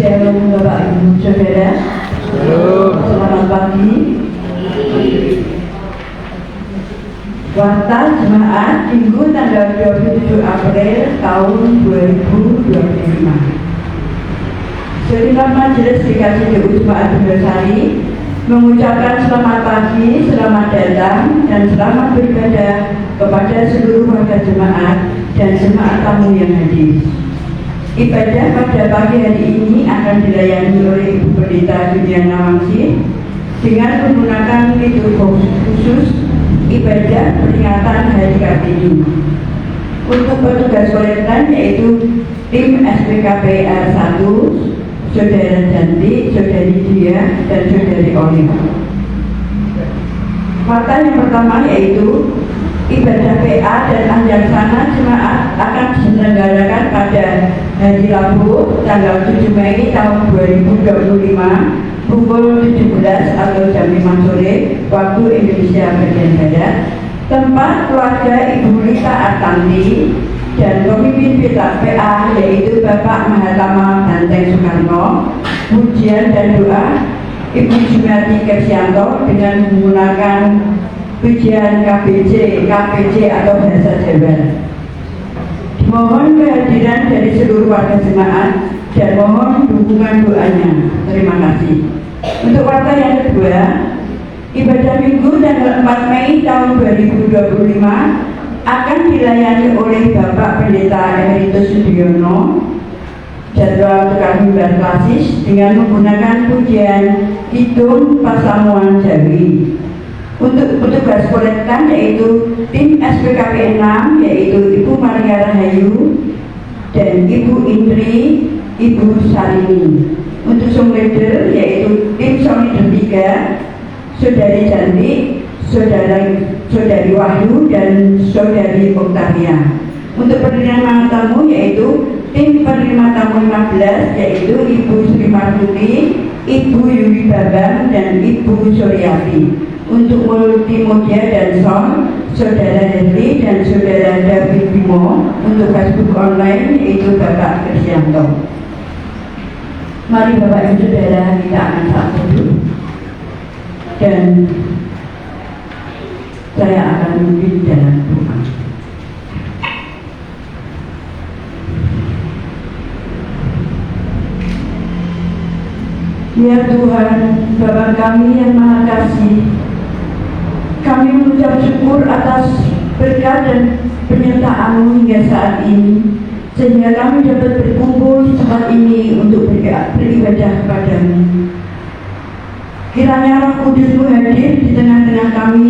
Shalom Bapak Ibu Saudara. Selamat pagi. Warta Jemaat Minggu tanggal 27 April tahun 2025. Seluruh Majelis GKJ Jemaat Indosari mengucapkan selamat pagi, selamat datang, dan selamat beribadah kepada seluruh warga jemaat dan jemaat tamu yang hadir. Ibadah pada pagi hari ini akan dilayani oleh Ibu Pendeta Juliana Wangsi dengan menggunakan liturgi khusus ibadah peringatan Hari Kartini. Untuk petugas koletan yaitu tim SPKP R1, Saudara Janti, Saudari Dia, dan Saudari Olive. Fakta yang pertama yaitu ibadah PA dan anjaksana jemaat akan diselenggarakan pada hari Rabu tanggal 7 Mei tahun 2025 pukul 17 atau jam 5 sore waktu Indonesia bagian Barat. Tempat keluarga Ibu Rita Artanti dan pemimpin PA yaitu Bapak Mahatama Banteng Soekarno. Pujian dan doa Ibu Jumati Kersianto dengan menggunakan pujian KPJ atau bahasa Jawa. Mohon kehadiran dari seluruh warga jemaat dan mohon dukungan doanya. Terima kasih. Untuk warta yang kedua, ibadah Minggu tanggal 4 Mei tahun 2025 akan dilayani oleh Bapak Pendeta Emeritus Sudiono, jadwal tukar mimbar klasis dengan menggunakan pujian Kidung Pasamuan Jawi. Untuk petugas koletan yaitu tim SPKP 6 yaitu Ibu Maria Rahayu dan Ibu Indri, Ibu Sarini. Untuk song leader yaitu tim song leader 3, Saudari Janti, Saudari Wahyu, dan Saudari Oktavia. Untuk penerima tamu yaitu tim penerima tamu 15 yaitu Ibu Sri Martuti, Ibu Yuli Babang, dan Ibu Suryati. Untuk multimedia dan sound, Saudara Henry dan Saudara David Bimo. Untuk Facebook online yaitu Bapak Kersianto. Mari Bapak Ibu Saudara, kita akan satu dulu dan saya akan memimpin dalam doa. Ya Tuhan, Bapa kami yang Maha Kasih, kami mengucap syukur atas berkat dan penyertaan-Mu hingga saat ini, sehingga kami dapat berkumpul di tempat ini untuk beribadah kepada-Mu. Kiranya Roh Kudus-Mu hadir di tengah-tengah kami,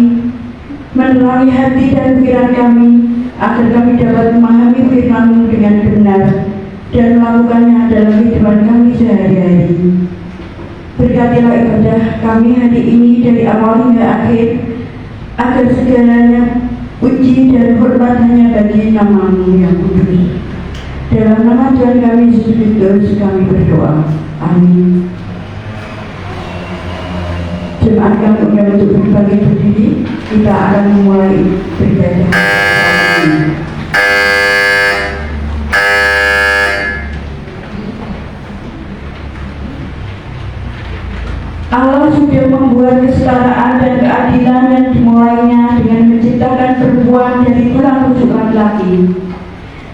menerangi hati dan pikiran kami, agar kami dapat memahami firman-Mu dengan benar dan melakukannya dalam kehidupan kami sehari-hari. Berkatilah ibadah kami hari ini dari awal hingga akhir, agar segalanya puji dan hormat hanya bagi nama-Mu yang kudus. Dalam nama Tuhan kami Yesus Kristus kami berdoa. Amin. Jemaat kami undang untuk berbagi berdiri. Kita akan memulai beribadah. Allah sudah membuat kesetaraan dan keadilan yang dimulainya dengan menciptakan perempuan dari tulang rusuk laki-laki.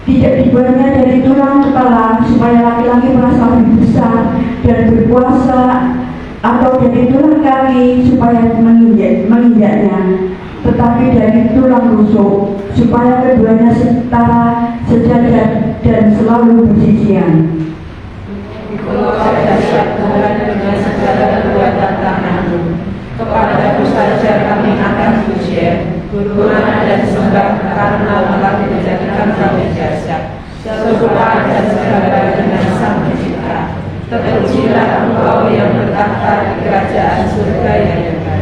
Tidak dibuatnya dari tulang kepala supaya laki-laki merasa lebih besar dan berkuasa, atau dari tulang kaki supaya menginjaknya, tetapi dari tulang rusuk supaya keduanya setara, sejajar, dan selalu bersisian. Engkau dahsyat Tuhan dengan segala perbuatan tangan-Mu. Kepadamu saja kami akan pujian, hormat dan sembah karena telah menjadikan kami dahsyat, serupa dan segala dengan Sang Pencipta. Terpujilah Engkau yang bertahta di kerajaan surga yang dekat.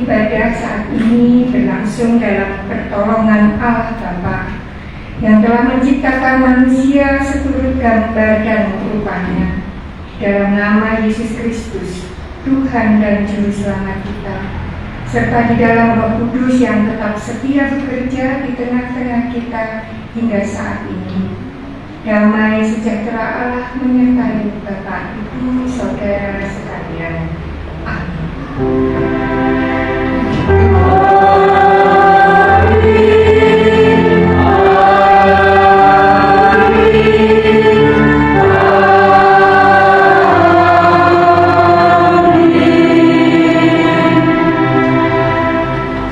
ibadah saat ini berlangsung dalam pertolongan Allah Bapa yang telah menciptakan manusia seturut gambar dan rupanya. Dalam nama Yesus Kristus, Tuhan dan Juru Selamat kita, serta di dalam Roh Kudus yang tetap setia bekerja di tengah-tengah kita hingga saat ini. Damai sejahtera Allah menyertai Bapak, Ibu, Saudara sekalian. Amin.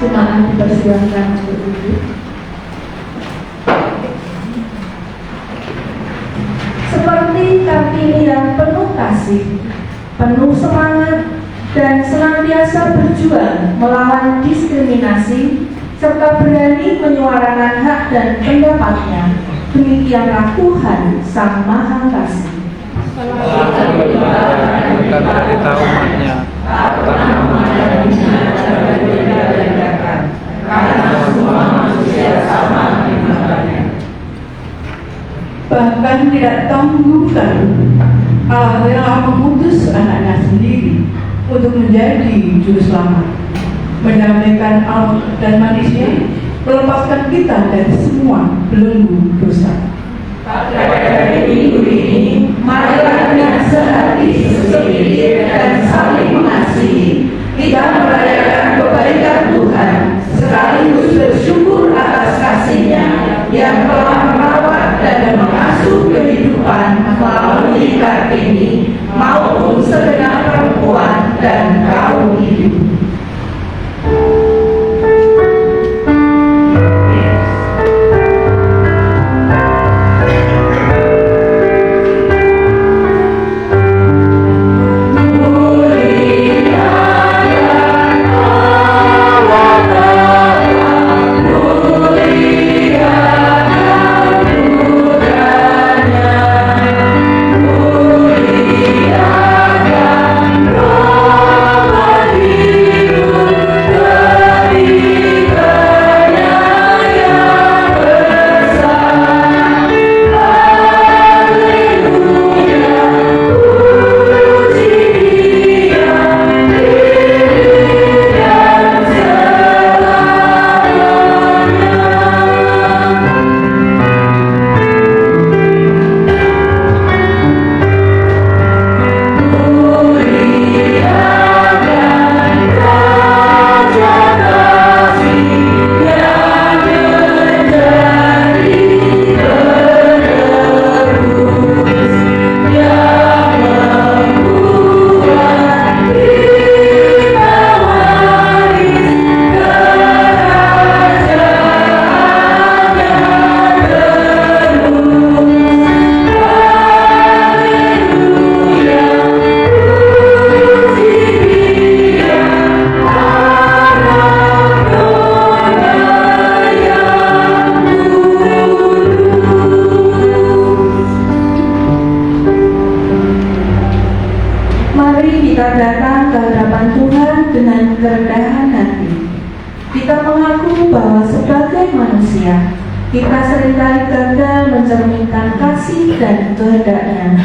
Jemaat dipersilakan untuk duduk. Seperti Kartini yang penuh kasih, penuh semangat, dan senantiasa berjuang melawan diskriminasi, serta berani menyuarakan hak dan pendapatnya, demikianlah Tuhan Sang Maha Kasih. Kita dari umatnya, karena semua manusia sama di matanya. Bahkan tidak tanggungan, Allah rela mengutus anaknya sendiri untuk menjadi juru selamat, mendamaikan Allah dan manusia, melepaskan kita dari semua belenggu dosa. Pada hari Minggu ini, marilah dengan sehati sepikir dan saling mengasihi, kita merayakan kebaikan Tuhan, sekaligus bersyukur atas kasih-Nya yang telah merawat dan mengasuh kehidupan melalui Kartini maupun segenap perempuan dan kaum hidup. Kita seringkali gagal mencerminkan kasih dan kehendak-Nya,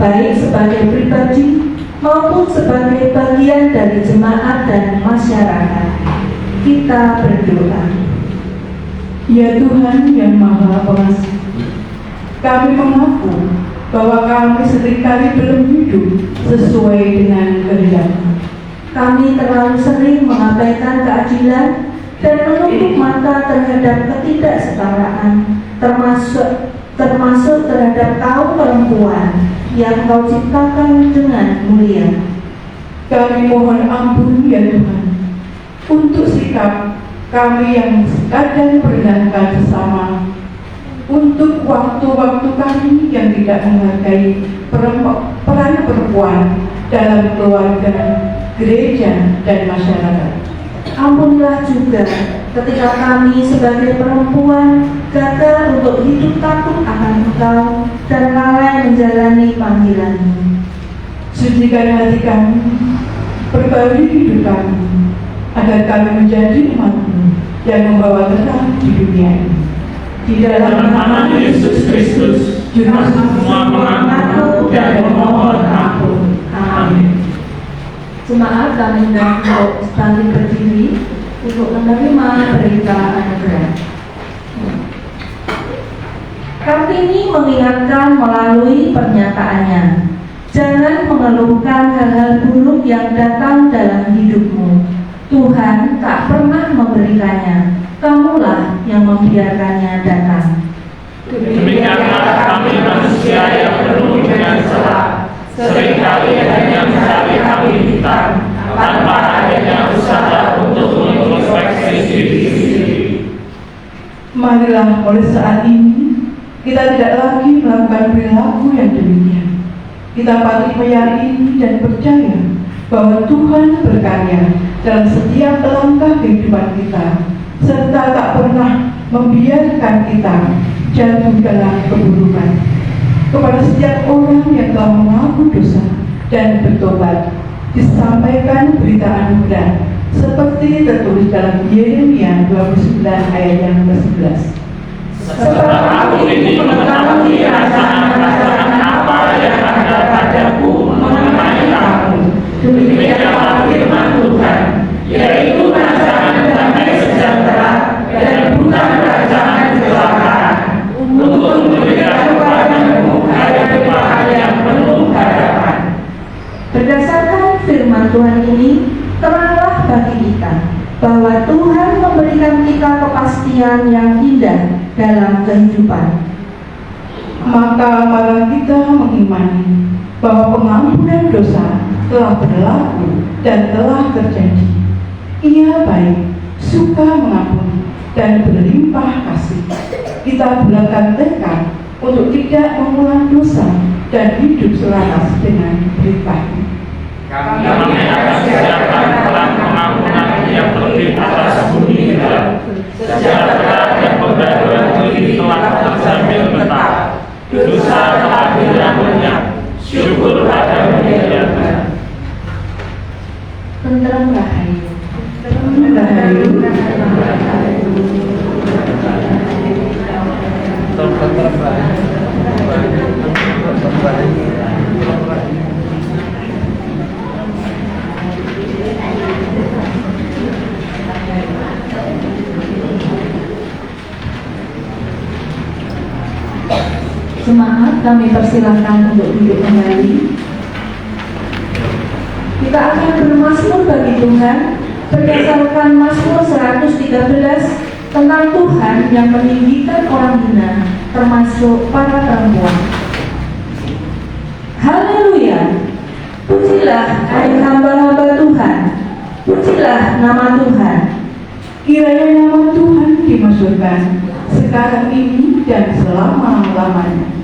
baik sebagai pribadi maupun sebagai bagian dari jemaat dan masyarakat. Kita berdoa. Ya Tuhan yang Maha Pengasih, kami mengaku bahwa kami seringkali belum hidup sesuai dengan kehendak-Mu. Kami terlalu sering mengabaikan keadilan dan menutup mata terhadap ketidaksetaraan, termasuk terhadap kaum perempuan yang Kau ciptakan dengan mulia. Kami mohon ampun ya Tuhan untuk sikap kami yang kadang merendahkan sesama, untuk waktu-waktu kami yang tidak menghargai peran perempuan dalam keluarga, gereja, dan masyarakat. Ampunilah juga ketika kami sebagai perempuan gagal untuk hidup takut akan Engkau dan lalai menjalani panggilan-Mu. Sucikan hati kami, perbarui hidup kami, agar kami menjadi umat-Mu yang membawa terang di dunia ini. Di dalam nama Yesus Kristus, Juru semua mengaku dan memohon ampun. Amin. Jemaat kami undang untuk bangkit berdiri untuk menerima berita anugerah. Kartini mengingatkan melalui pernyataannya, jangan mengeluhkan hal-hal buruk yang datang dalam hidupmu. Tuhan tak pernah memberikannya, kamulah yang membiarkannya datang. Demikianlah kami manusia yang penuh dengan celah, seringkali hanya mencari kami hitam, tanpa adanya usaha untuk mengintrospeksi diri sendiri. Marilah mulai saat ini kita tidak lagi melakukan perilaku yang demikian. Kita patut meyakini dan percaya bahwa Tuhan berkarya dalam setiap langkah kehidupan kita, serta tak pernah membiarkan kita jatuh dalam keburukan. Kepada setiap orang yang telah mengaku dosa dan bertobat, disampaikan berita anugerah seperti tertulis dalam Yeremia 29 ayat yang ke-11. Setelah aku ini mengetahui rasa-rasa apa yang ada padaku mengenai kamu, demikianlah firman Tuhan, yaitu kerajaan damai sejahtera dan bukan kerajaan kecelakaan, untuk memberikan kepadamu hari depan yang penuh harapan. Berdasarkan firman Tuhan ini, teranglah bagi kita bahwa Tuhan memberikan kita kepastian yang indah dalam kehidupan. Maka marilah kita mengimani bahwa pengampunan dosa telah berlaku dan telah terjadi. Ia baik, suka mengampuni, dan berlimpah kasih. Kita bulatkan tekad untuk tidak mengulang dosa dan hidup selaras dengan berlimpah. Kami akan siapkan peran pengampunan yang lebih atas bumi dan sejahtera dan pembaruan diri telah terjamin tetap. Dosa telah hilang lenyap, syukur pada Tuhan. Tenteram Rahayu. Rahayu. Jemaat, kami persilahkan untuk duduk kembali. Kita akan bermazmur bagi Tuhan berdasarkan Mazmur 113 tentang Tuhan yang meninggikan orang hina, termasuk para perempuan. Haleluya! Pujilah hai hamba-hamba Tuhan, pujilah nama Tuhan. Kiranya nama Tuhan dimasyhurkan sekarang ini dan selama-lamanya.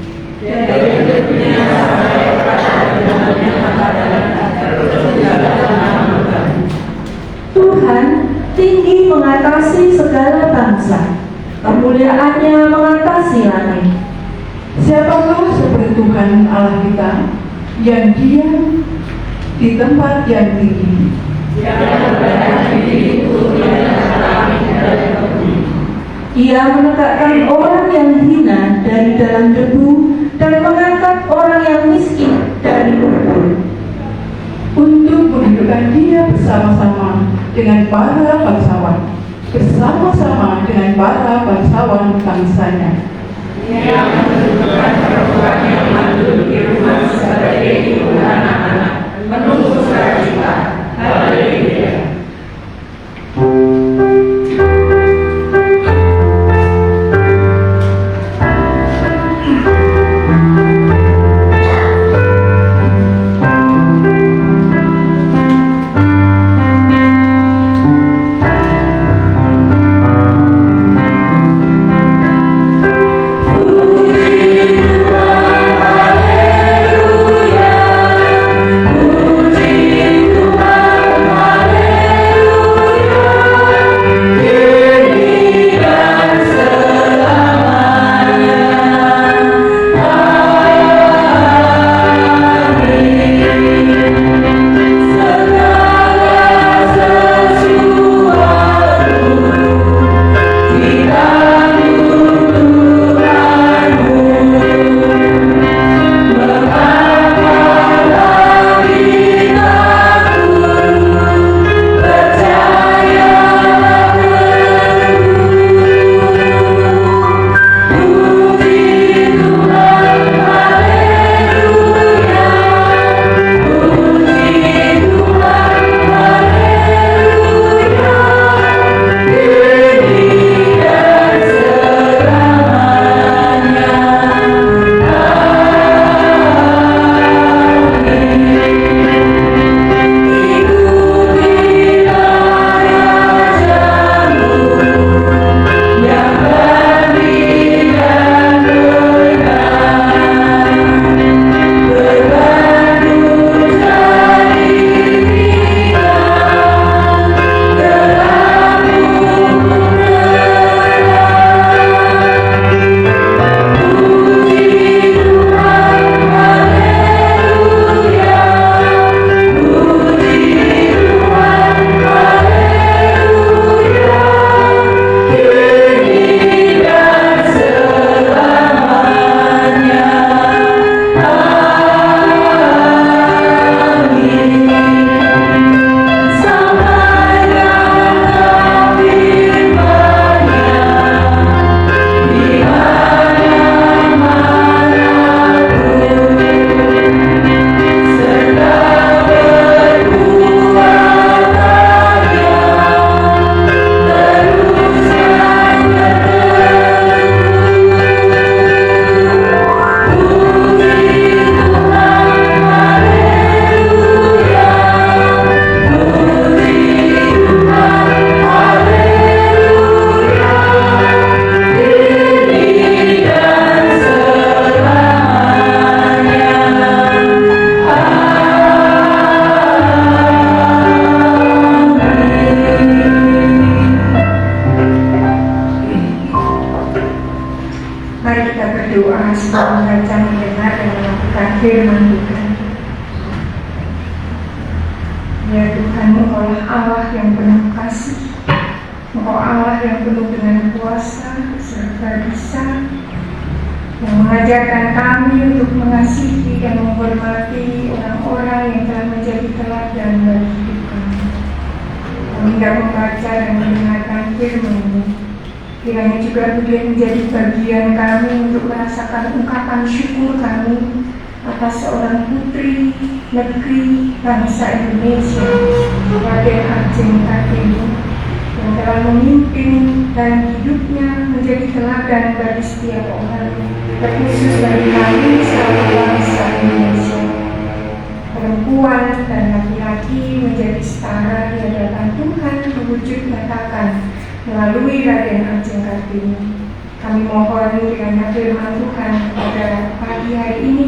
Tuhan tinggi mengatasi segala bangsa, kemuliaannya mengatasi langit. Siapakah seperti Tuhan Allah kita yang diam di tempat yang tinggi, Ia menegakkan orang yang hina dari dalam debu dan mengangkat orang yang miskin dari lumpur, untuk menundukkan dia bersama-sama dengan para bangsawan, bersama-sama dengan para bangsawan bangsanya. Ia menunjukkan perempuan yang mandul di rumah sebagai ibu anak-anak, menunggu sukacita. Haleluya. Puji Tuhan, haleluya. Ya Tuhan, Engkaulah Allah yang penuh kasih, Engkau Allah yang penuh dengan kuasa serta bisa, yang mengajarkan kami untuk mengasihi dan menghormati orang-orang yang telah menjadi teladan bagi hidup kami. Kami hendak membaca dan mendengarkan firman-Mu. Kiranya juga boleh menjadi bagian kami untuk merasakan ungkapan syukur kami atas seorang putri negeri bangsa Indonesia, Raden Ajeng Kartini, yang telah memimpin dan hidupnya menjadi teladan bagi setiap orang, terkhusus bagi kami sebagai bangsa Indonesia. Perempuan dan laki-laki menjadi setara di hadapan Tuhan diwujud nyatakan melalui Raden Ajeng Kartini. Kami mohon kiranya firman Tuhan pada pagi hari ini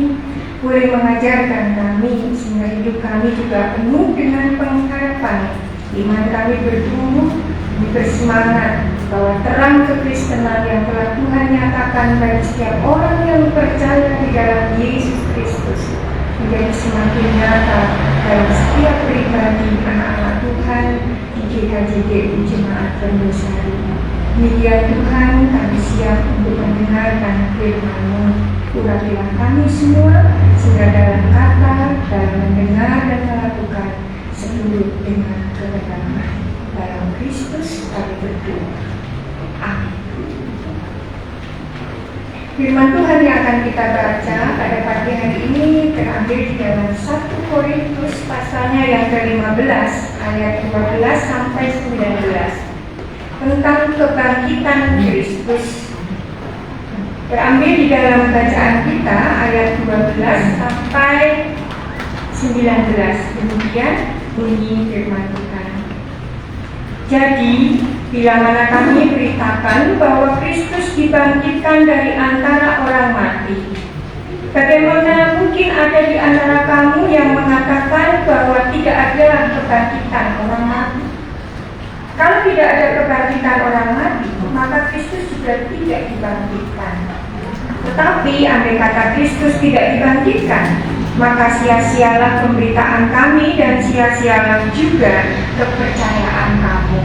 boleh mengajarkan kami sehingga hidup kami juga penuh dengan pengharapan. Iman kami bertumbuh, bersemangat bahwa terang kekristenan yang telah Tuhan nyatakan bagi setiap orang yang percaya di dalam Yesus Kristus menjadi semakin nyata dalam setiap pribadi anak-anak Tuhan di GKJDU Jemaat Pendosari. Demikian Tuhan, kami siap untuk mendengarkan firman-Mu. Urapilah kami semua sehingga dalam kata, dalam mendengar dan melakukan seluruh dengan kebenaran. Dalam Kristus kami berdoa. Amin. Firman Tuhan yang akan kita baca pada pagi hari ini terambil di dalam 1 Korintus pasalnya yang ke-15 ayat 12 sampai 19 tentang kebangkitan Kristus. Terambil di dalam bacaan kita ayat 12 sampai 19. Demikian bunyi firman Tuhan. Jadi, bila mana kami beritakan bahwa Kristus dibangkitkan dari antara orang mati, bagaimana mungkin ada di antara kamu yang mengatakan bahwa tidak ada kebangkitan orang mati? Kalau tidak ada kebangkitan orang mati, maka Kristus juga tidak dibangkitkan. Tetapi andai kata Kristus tidak dibangkitkan, maka sia-sialah pemberitaan kami dan sia-sialah juga kepercayaan kamu.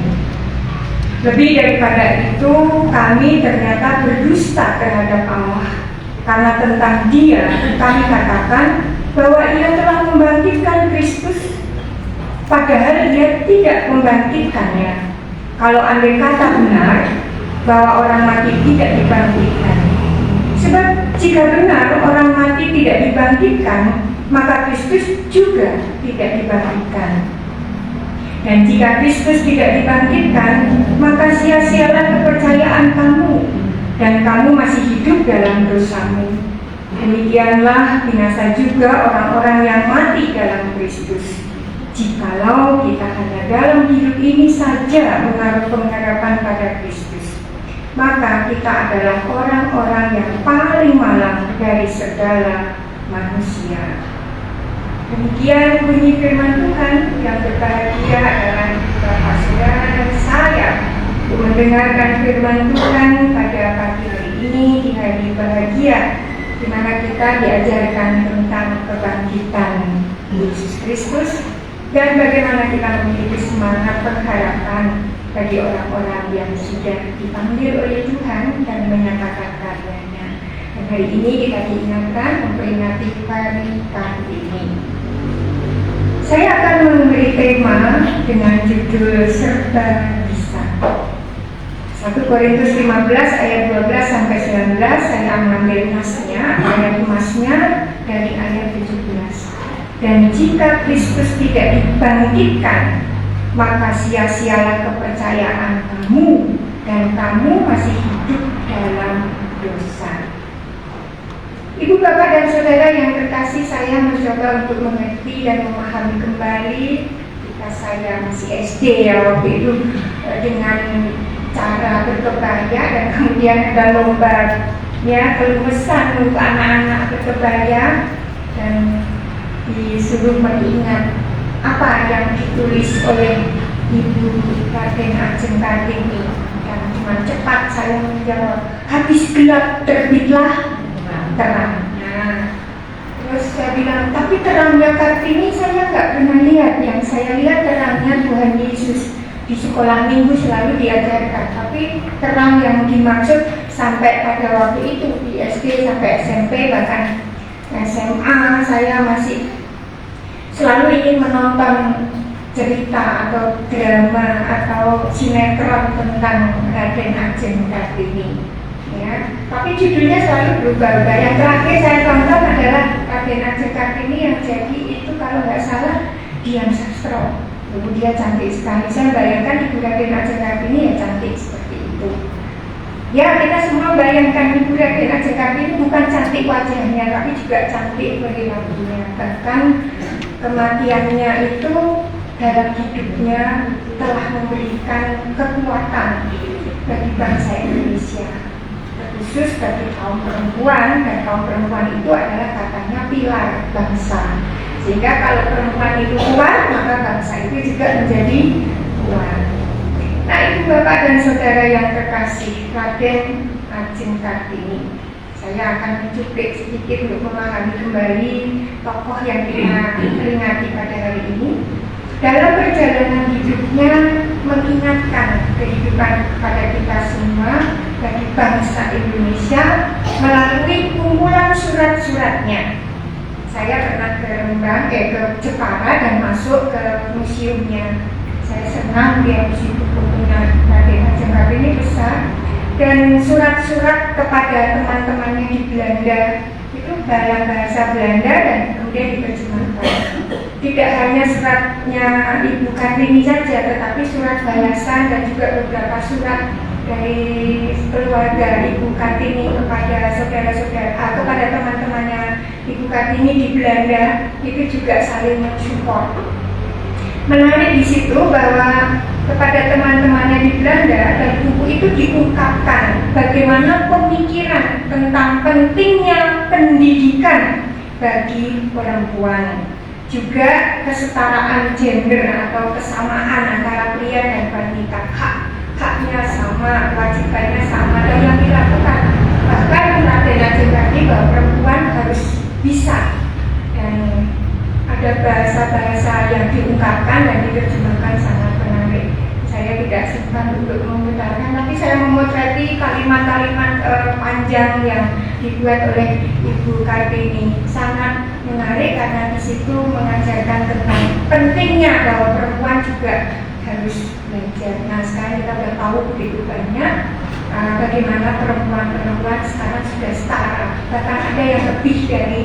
Lebih daripada itu, kami ternyata berdusta terhadap Allah, karena tentang Dia kami katakan bahwa Ia telah membangkitkan Kristus, padahal Dia tidak membangkitkannya. Kalau andai kata benar bahwa orang mati tidak dibangkitkan, sebab jika benar orang mati tidak dibangkitkan, maka Kristus juga tidak dibangkitkan. Dan jika Kristus tidak dibangkitkan, maka sia-sialah kepercayaan kamu, dan kamu masih hidup dalam dosamu. Demikianlah binasa juga orang-orang yang mati dalam Kristus. Jikalau kita hanya dalam hidup ini saja menaruh pengharapan pada Kristus, maka kita adalah orang-orang yang paling malang dari segala manusia. Demikian bunyi firman Tuhan. Yang berbahagia adalah Bapak, Saudara, dan saya untuk mendengarkan firman Tuhan pada pagi hari ini di hari bahagia, di mana kita diajarkan tentang kebangkitan Yesus Kristus dan bagaimana kita memiliki semangat pengharapan bagi orang-orang yang sudah dipanggil oleh Tuhan dan menyatakan karyanya. Dan hari ini kita diingatkan memperingati hari Kartini. Saya akan memberi tema dengan judul Serba Bisa. 1 Korintus 15 ayat 12 sampai 19. Saya mengambil ayat emasnya dari ayat 17. Dan jika Kristus tidak dibangkitkan, maka sia-sialah kepercayaan kamu, dan kamu masih hidup dalam dosa. Ibu, bapak, dan saudara yang terkasih, saya mencoba untuk mengerti dan memahami kembali ketika saya masih SD ya waktu itu, dengan cara berkebaya, dan kemudian ada lomba ya keluasan untuk anak-anak berkebaya, dan disuruh mengingat apa yang ditulis oleh Ibu Raden Ajeng Kartini. Dan cuma cepat saya menjawab, habis gelap terbitlah terang. Nah, Terus saya bilang, tapi terangnya Kartini saya nggak pernah lihat. Yang saya lihat terangnya Tuhan Yesus. Di sekolah minggu selalu diajarkan. Tapi terang yang dimaksud sampai pada waktu itu di SD sampai SMP bahkan SMA saya masih selalu ingin menonton cerita atau drama atau sinetron tentang Raden Ajeng Kartini. Ya, tapi judulnya selalu berubah-ubah. Yang terakhir saya tonton adalah Raden Ajeng Kartini yang jadi itu kalau nggak salah Dian Sastro. Dia cantik sekali. Saya bayangkan Ibu Raden Ajeng Kartini ya cantik seperti itu. Ya, kita semua bayangkan Ibu Raden Ajeng Kartini bukan cantik wajahnya, tapi juga cantik perilakunya. Bahkan kematiannya itu dalam hidupnya telah memberikan kekuatan bagi bangsa Indonesia, khusus bagi kaum perempuan, dan kaum perempuan itu adalah katanya pilar bangsa. Sehingga kalau perempuan itu kuat, maka bangsa itu juga menjadi kuat. Nah, Ibu Bapak dan Saudara yang terkasih, Raden Ajeng Kartini, saya akan mencuplik sedikit untuk memahami kembali tokoh yang kita peringati pada hari ini. Dalam perjalanan hidupnya mengingatkan kehidupan kepada kita semua bagi bangsa Indonesia melalui kumpulan surat-suratnya. Saya pernah ke Jepara dan masuk ke museumnya. Saya senang lihat di situ bukunya Raden Ajeng Kartini besar, dan surat-surat kepada teman-temannya di Belanda itu dalam bahasa Belanda dan kemudian diterjemahkan. Tidak hanya suratnya Ibu Kartini saja, tetapi surat balasan dan juga beberapa surat dari keluarga Ibu Kartini kepada saudara-saudara, kepada teman-temannya Ibu Kartini di Belanda itu juga saling mensupport. Menarik di situ bahwa kepada teman-temannya di Belanda dan buku itu diungkapkan bagaimana pemikiran tentang pentingnya pendidikan bagi perempuan, juga kesetaraan gender atau kesamaan antara pria dan wanita, haknya sama, kewajibannya sama dan yang dilakukan. Bahkan Raden Ajeng Kartini bahwa perempuan harus bisa, dan ada bahasa-bahasa yang diungkapkan dan diterjemahkan sangat menarik. Saya tidak sempat untuk memutarkan, tapi saya memotret kalimat-kalimat panjang yang dibuat oleh Ibu Kartini. Sangat menarik karena di situ mengajarkan tentang pentingnya bahwa perempuan juga harus belajar. Nah, sekarang kita sudah tahu begitu banyak bagaimana perempuan-perempuan sekarang sudah setara, bahkan ada yang lebih dari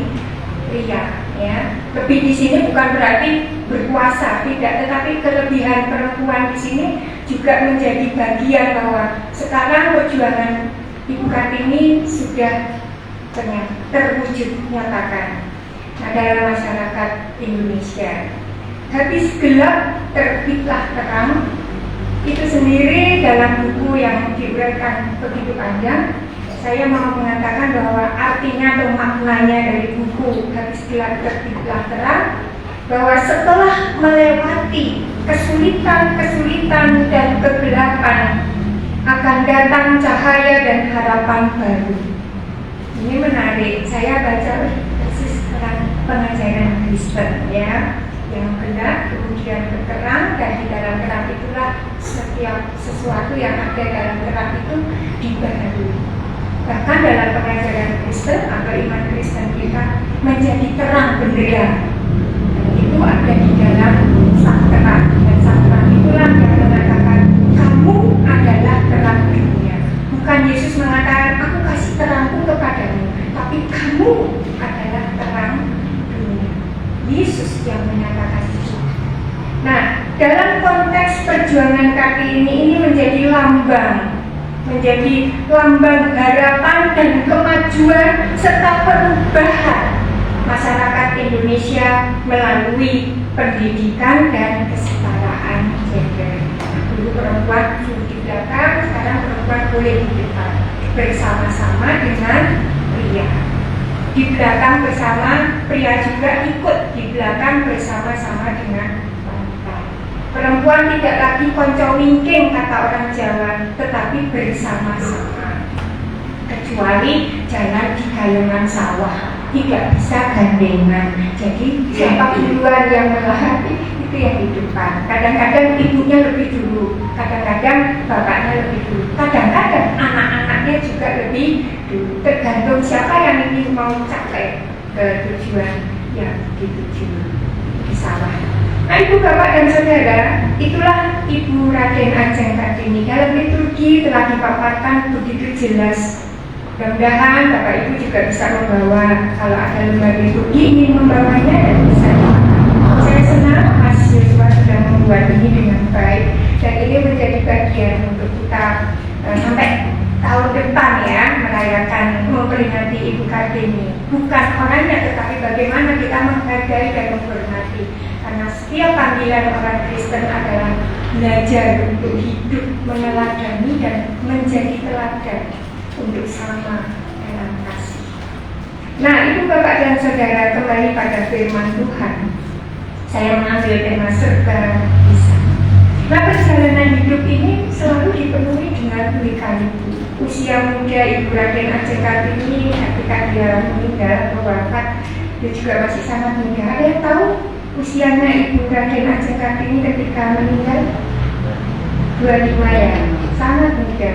pria. Ya, lebih di sini bukan berarti berkuasa, tidak, tetapi kelebihan perempuan di sini juga menjadi bagian bahwa sekarang perjuangan Ibu Kartini sudah terwujud nyatakan dalam masyarakat Indonesia. Habis gelap terbitlah terang, itu sendiri dalam buku yang diuraikan begitu panjang. Saya mau mengatakan bahwa artinya atau maknanya dari buku Habis Gelap Terbitlah Terang, bahwa setelah melewati kesulitan-kesulitan dan kegelapan akan datang cahaya dan harapan baru. Ini menarik. Saya baca persis pengajaran Kristen, ya, yang gelap kemudian berterang, dan di dalam terang itulah setiap sesuatu yang ada dalam terang itu dibaharui. Bahkan dalam pengajaran Kristen atau iman Kristen kita menjadi terang benderang, itu ada di dalam sang terang, dan sang terang itulah yang mengatakan kamu adalah terang dunia. Bukan Yesus mengatakan aku kasih terangku kepadamu, tapi kamu adalah terang dunia. Yesus yang menyatakan itu. Nah, dalam konteks perjuangan Kartini ini menjadi lambang harapan dan kemajuan serta perubahan masyarakat Indonesia melalui pendidikan dan kesetaraan gender. Dulu perempuan di belakang, sekarang perempuan boleh di depan bersama-sama dengan pria. Di belakang bersama, pria juga ikut di belakang bersama-sama dengan perempuan. Tidak lagi konco wingking kata orang Jawa, tetapi bersama-sama. Kecuali jalan di galengan sawah, tidak bisa gandengan. Jadi siapa duluan yang melahirkan itu yang di depan. Kadang-kadang ibunya lebih dulu, kadang-kadang bapaknya lebih dulu, kadang-kadang anak-anaknya juga lebih dulu. Tergantung siapa yang ingin mau capai ke tujuan yang dituju di sawah. Nah, ibu bapak dan saudara, itulah Ibu Raden Ajeng Kartini. Dalam liturgi telah dipaparkan begitu jelas. Mudah-mudahan Bapak Ibu juga bisa membawa, kalau ada lembar liturgi ingin membawanya dan bisa. Saya senang Mas Yosua sudah membuat ini dengan baik, dan ini menjadi bagian untuk kita sampai tahun depan ya, merayakan, memperingati Ibu Kartini. Bukan orangnya, tetapi bagaimana kita menghargai dan menghormati. Karena setiap panggilan orang Kristen adalah belajar untuk hidup meneladani dan menjadi teladan untuk sama dalam kasih. Nah, Ibu Bapak dan Saudara, kembali pada firman Tuhan. Saya mengambil tema serba bisa. Nah, perjalanan hidup ini selalu dipenuhi dengan lika-liku. Usia muda Ibu Raden Ajeng Kartini ketika dia meninggal atau wafat, dia juga masih sangat muda. Ada yang tahu usianya Ibu Raden Ajeng Kartini ketika meninggal? 25 ya, sangat muda.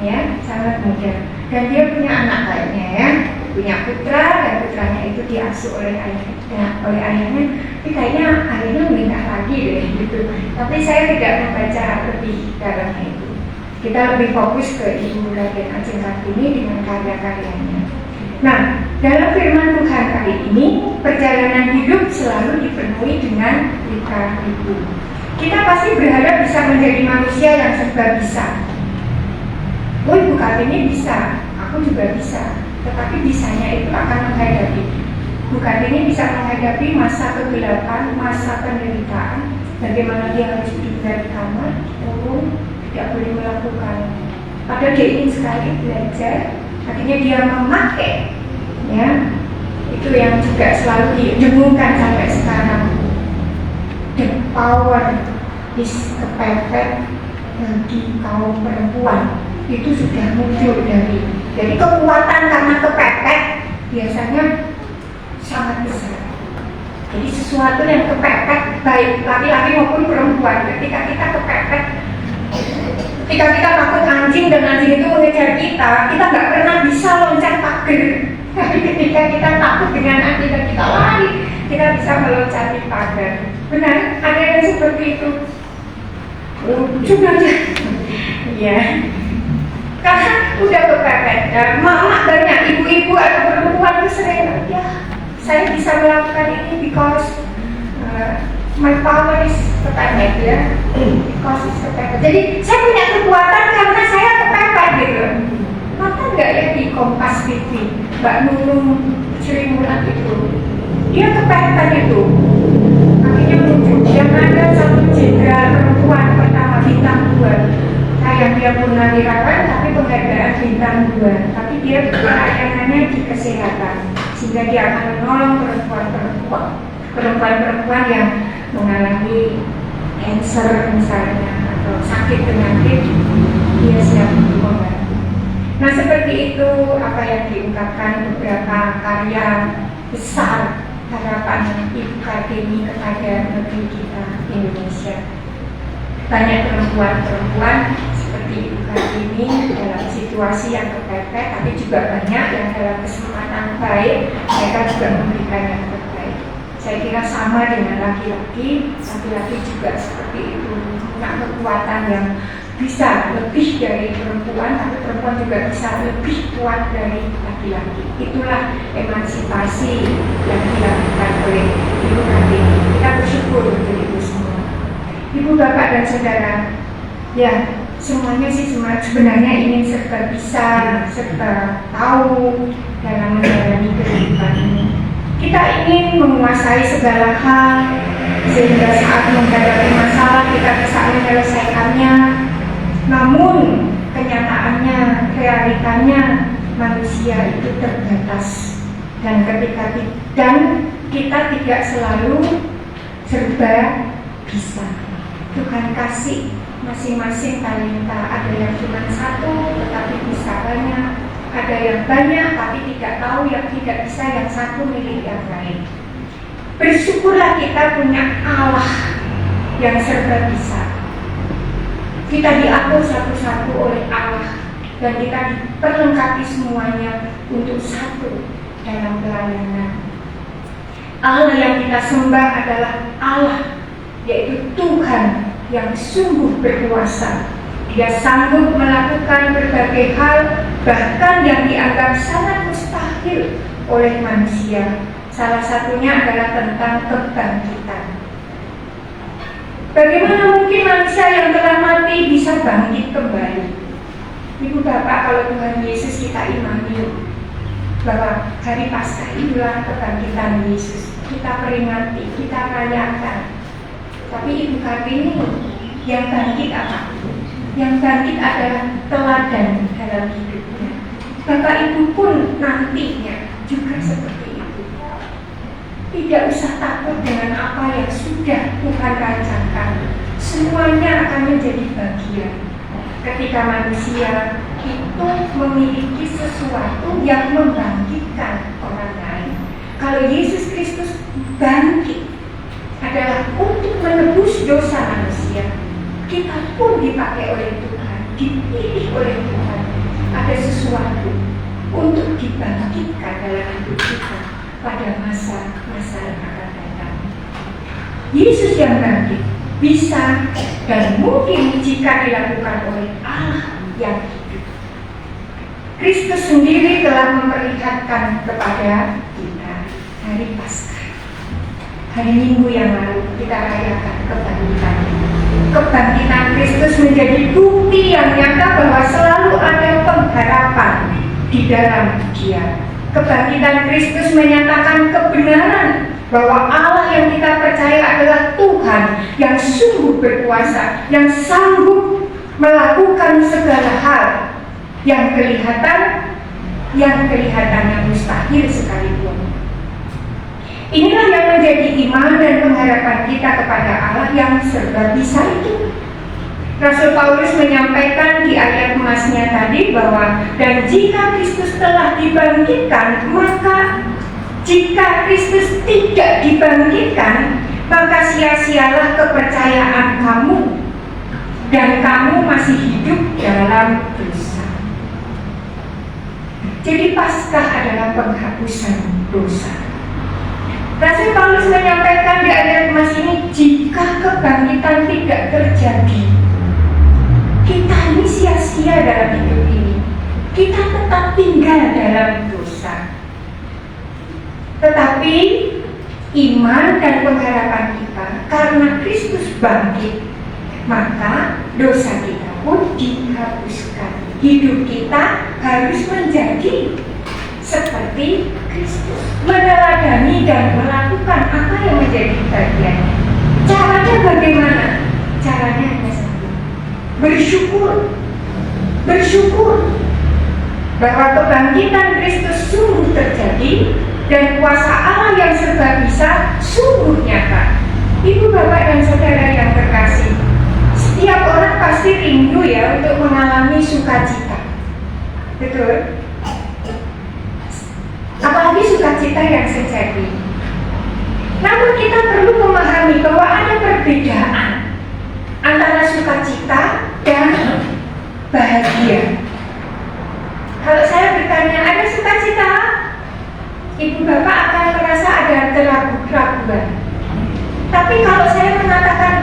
Ya, sangat muda. Dan dia punya anak lainnya ya, punya putra, dan putranya itu diasuh oleh ayahnya. Tapi kayaknya ayahnya menikah lagi deh gitu. Tapi saya tidak membaca lebih dalam itu. Kita lebih fokus ke Ibu Raden Ajeng Kartini dengan karya-karyanya. Nah, dalam firman Tuhan kali ini, perjalanan hidup selalu dipenuhi dengan lika-liku. Kita pasti berharap bisa menjadi manusia yang serba bisa. Oh, Ibu Kartini bisa, aku juga bisa. Tetapi bisanya itu akan menghadapi. Ibu Kartini bisa menghadapi masa kegelapan, masa penderitaan. Bagaimana dia harus duduk di kamar, turun, tidak boleh melakukan. Padahal dia ingin sekali belajar. Akhirnya dia memakai, ya, itu yang juga selalu didengungkan sampai sekarang. The power is kepepet bagi kaum perempuan. Itu sudah muncul dari. Jadi kekuatan karena kepepet biasanya sangat besar. Jadi sesuatu yang kepepet, baik laki-laki maupun perempuan, ketika kita kepepet, ketika kita takut anjing dan anjing itu mengejar kita nggak pernah bisa loncat pagar. Tapi ketika kita takut dengan anjing dan kita lari, kita bisa meloncati pagar. Benar? Ada yang seperti itu? Coba aja. Ya. Karena udah kepepet, mama banyak ibu-ibu atau perempuan itu sering, ya saya bisa melakukan ini because my power is kepepet ya, because is kepepet. Jadi saya punya kekuatan karena saya kepepet gitu. Maka nggak ya di Kompas TV, Mbak Nunung Sri Mulat itu, dia kepepet itu, akhirnya muncul. Yang ada satu jenderal perempuan pertama bintang 2. Yang dia purnawirawan tapi penghargaan bintang 2, tapi dia pelayanannya di kesehatan, sehingga dia akan menolong perempuan-perempuan yang mengalami cancer misalnya atau sakit penyakit, dia siap untuk membantu. Nah, seperti itu apa yang diungkapkan beberapa karya besar harapan Ibu Kartini kepada negeri kita Indonesia. Banyak perempuan-perempuan seperti Ibu Kartini dalam situasi yang kepepet, tapi juga banyak yang dalam kesempatan baik mereka juga memberikan yang terbaik. Saya kira sama dengan laki-laki juga seperti itu, punya kekuatan yang bisa lebih dari perempuan, tapi perempuan juga bisa lebih kuat dari laki-laki. Itulah emansipasi yang dilakukan oleh Ibu Kartini. Kita bersyukur untuk itu semua. Ibu, Bapak, dan Saudara, ya semuanya sih sebenarnya ingin serba bisa, serba tahu dalam menjalani kehidupan ini. Kita ingin menguasai segala hal sehingga saat menghadapi masalah kita bisa menyelesaikannya. Namun kenyataannya, realitanya manusia itu terbatas, dan kita tidak selalu serba bisa. Tuhan kasih masing-masing talenta, ada yang cuma 1 tetapi bisa banyak, Ada yang banyak tapi tidak tahu, yang tidak bisa yang satu milik yang lain. Bersyukurlah kita punya Allah yang serba bisa. Kita diatur satu-satu oleh Allah dan kita diperlengkapi semuanya untuk satu dalam pelayanan. Allah yang kita sembah adalah Allah, yaitu Tuhan yang sungguh berkuasa. Dia sanggup melakukan berbagai hal, bahkan yang dianggap sangat mustahil oleh manusia. Salah satunya adalah tentang kebangkitan. Bagaimana mungkin manusia yang telah mati bisa bangkit kembali? Ibu bapak, kalau Tuhan Yesus kita imani bahwa hari Paskah itulah kebangkitan Yesus, kita peringati, kita rayakan. Tapi Ibu Kartini, yang bangkit apa? Yang bangkit adalah teladan dalam hidupnya. Bapak Ibu pun nantinya juga seperti itu. Tidak usah takut dengan apa yang sudah Tuhan rancangkan. Semuanya akan menjadi bagian. Ketika manusia itu memiliki sesuatu yang membangkitkan orang lain. Kalau Yesus Kristus bangkit adalah untuk menebus dosa manusia. Kita pun dipakai oleh Tuhan, dipilih oleh Tuhan. Ada sesuatu untuk dibangkitkan dalam hidup kita pada masa-masa yang akan datang. Yesus yang bangkit bisa dan mungkin jika dilakukan oleh Allah yang hidup. Kristus sendiri telah memperlihatkan kepada kita hari Paskah. Hari Minggu yang lalu kita rayakan kebangkitan. Kebangkitan Kristus menjadi bukti yang nyata bahwa selalu ada pengharapan di dalam Dia. Kebangkitan Kristus menyatakan kebenaran bahwa Allah yang kita percaya adalah Tuhan yang sungguh berkuasa, yang sanggup melakukan segala hal yang kelihatannya mustahil sekalipun. Inilah yang menjadi iman dan pengharapan kita kepada Allah yang serba bisa itu. Rasul Paulus menyampaikan di ayat emasnya tadi bahwa dan jika Kristus telah dibangkitkan, maka jika Kristus tidak dibangkitkan, maka sia-sialah kepercayaan kamu dan kamu masih hidup dalam dosa. Jadi Paskah adalah penghapusan dosa. Rasul Paulus menyampaikan di ayat emas ini, jika kebangkitan tidak terjadi, kita ini sia-sia dalam hidup ini. Kita tetap tinggal dalam dosa. Tetapi iman dan pengharapan kita karena Kristus bangkit, maka dosa kita pun dihapuskan. Hidup kita harus menjadi seperti Kristus, meneladani dan melakukan apa yang menjadi bagiannya. Caranya bagaimana? Caranya hanya satu, bersyukur bahwa kebangkitan Kristus sungguh terjadi dan kuasa Allah yang serba bisa sungguh nyata. Ibu, bapak, dan saudara yang terkasih, setiap orang pasti rindu ya untuk mengalami sukacita, betul? Apalagi sukacita yang sejati. Namun kita perlu memahami bahwa ada perbedaan antara sukacita dan bahagia. Kalau saya bertanya, ada sukacita? Ibu bapak akan merasa ada keraguan. Tapi kalau saya mengatakan,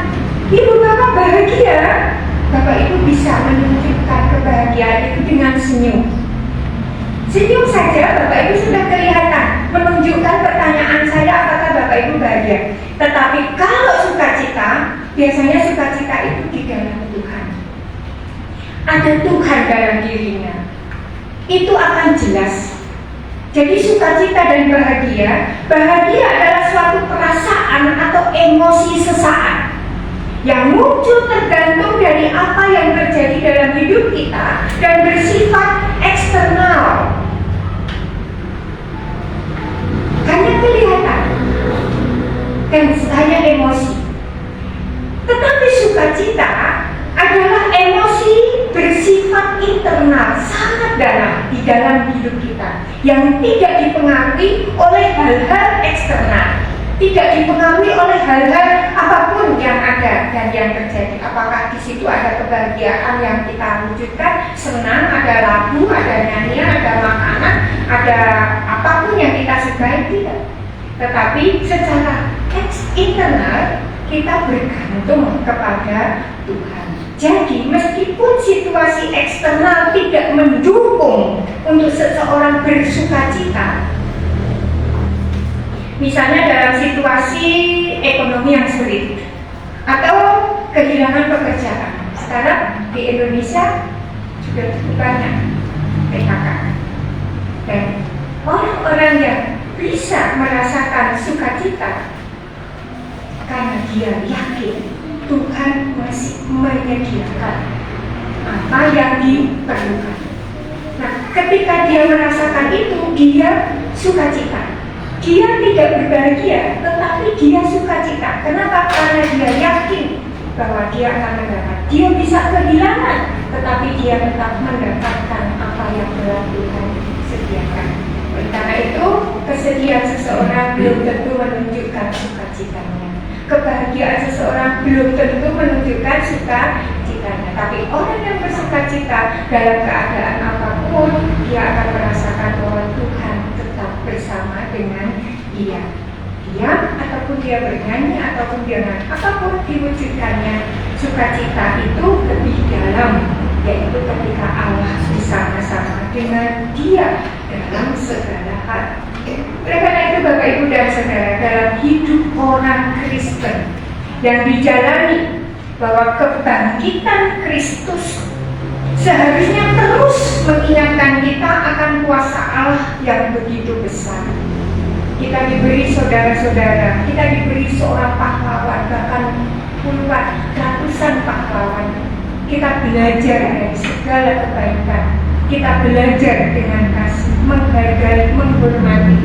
ibu bapak bahagia, bapak ibu bisa menunjukkan kebahagiaan itu dengan senyum. Senyum saja bapak ibu sudah kelihatan menunjukkan pertanyaan saya apakah bapak ibu bahagia. Tetapi kalau sukacita, biasanya sukacita itu di dalam Tuhan. Ada Tuhan dalam dirinya. Itu akan jelas. Jadi sukacita dan bahagia adalah suatu perasaan atau emosi sesaat yang muncul tergantung dari apa yang terjadi dalam hidup kita dan bersifat eksternal. Hanya kelihatan dan hanya emosi. Tetapi sukacita adalah emosi bersifat internal sangat dalam di dalam hidup kita yang tidak dipengaruhi oleh hal-hal eksternal, tidak dipengaruhi oleh hal-hal apapun yang ada dan yang terjadi. Apakah di situ ada kebahagiaan yang kita wujudkan, senang, ada lagu, ada nyanyian, ada makanan, ada apapun yang kita sukai? Tidak. Tetapi secara internal kita bergantung kepada Tuhan. Jadi meskipun situasi eksternal tidak mendukung untuk seseorang bersukacita, misalnya dalam situasi ekonomi yang sulit atau kehilangan pekerjaan. Sekarang di Indonesia sudah cukup banyak PHK, dan orang-orang yang bisa merasakan sukacita karena dia yakin Tuhan masih menyediakan apa yang diperlukan. Nah, ketika dia merasakan itu, dia sukacita. Dia tidak berbahagia, tetapi dia sukacita. Kenapa? Karena dia yakin bahwa dia akan mendapat. Dia bisa kehilangan, tetapi dia tetap mendapatkan apa yang telah Tuhan sediakan. Oleh karena itu, kesedihan seseorang belum tentu menunjukkan sukacitanya. Kebahagiaan seseorang belum tentu menunjukkan sukacitanya. Tapi orang yang bersukacita dalam keadaan apapun, dia akan merasakan bahwa Tuhan tetap bersama dengan dia. Diam ataupun dia bernyanyi ataupun dia apapun diwujudkannya, sukacita itu lebih dalam, yaitu ketika Allah bersama-sama dengan dia dalam segala hal. Oleh karena itu Bapak Ibu dan Saudara, dalam hidup orang Kristen yang dijalani bahwa kebangkitan Kristus seharusnya terus mengingatkan kita akan kuasa Allah yang begitu besar. Kita diberi saudara-saudara, kita diberi seorang pahlawan, bahkan puluhan, ratusan pahlawan. Kita belajar dari segala kebaikan. Kita belajar dengan kasih, menghargai, menghormati.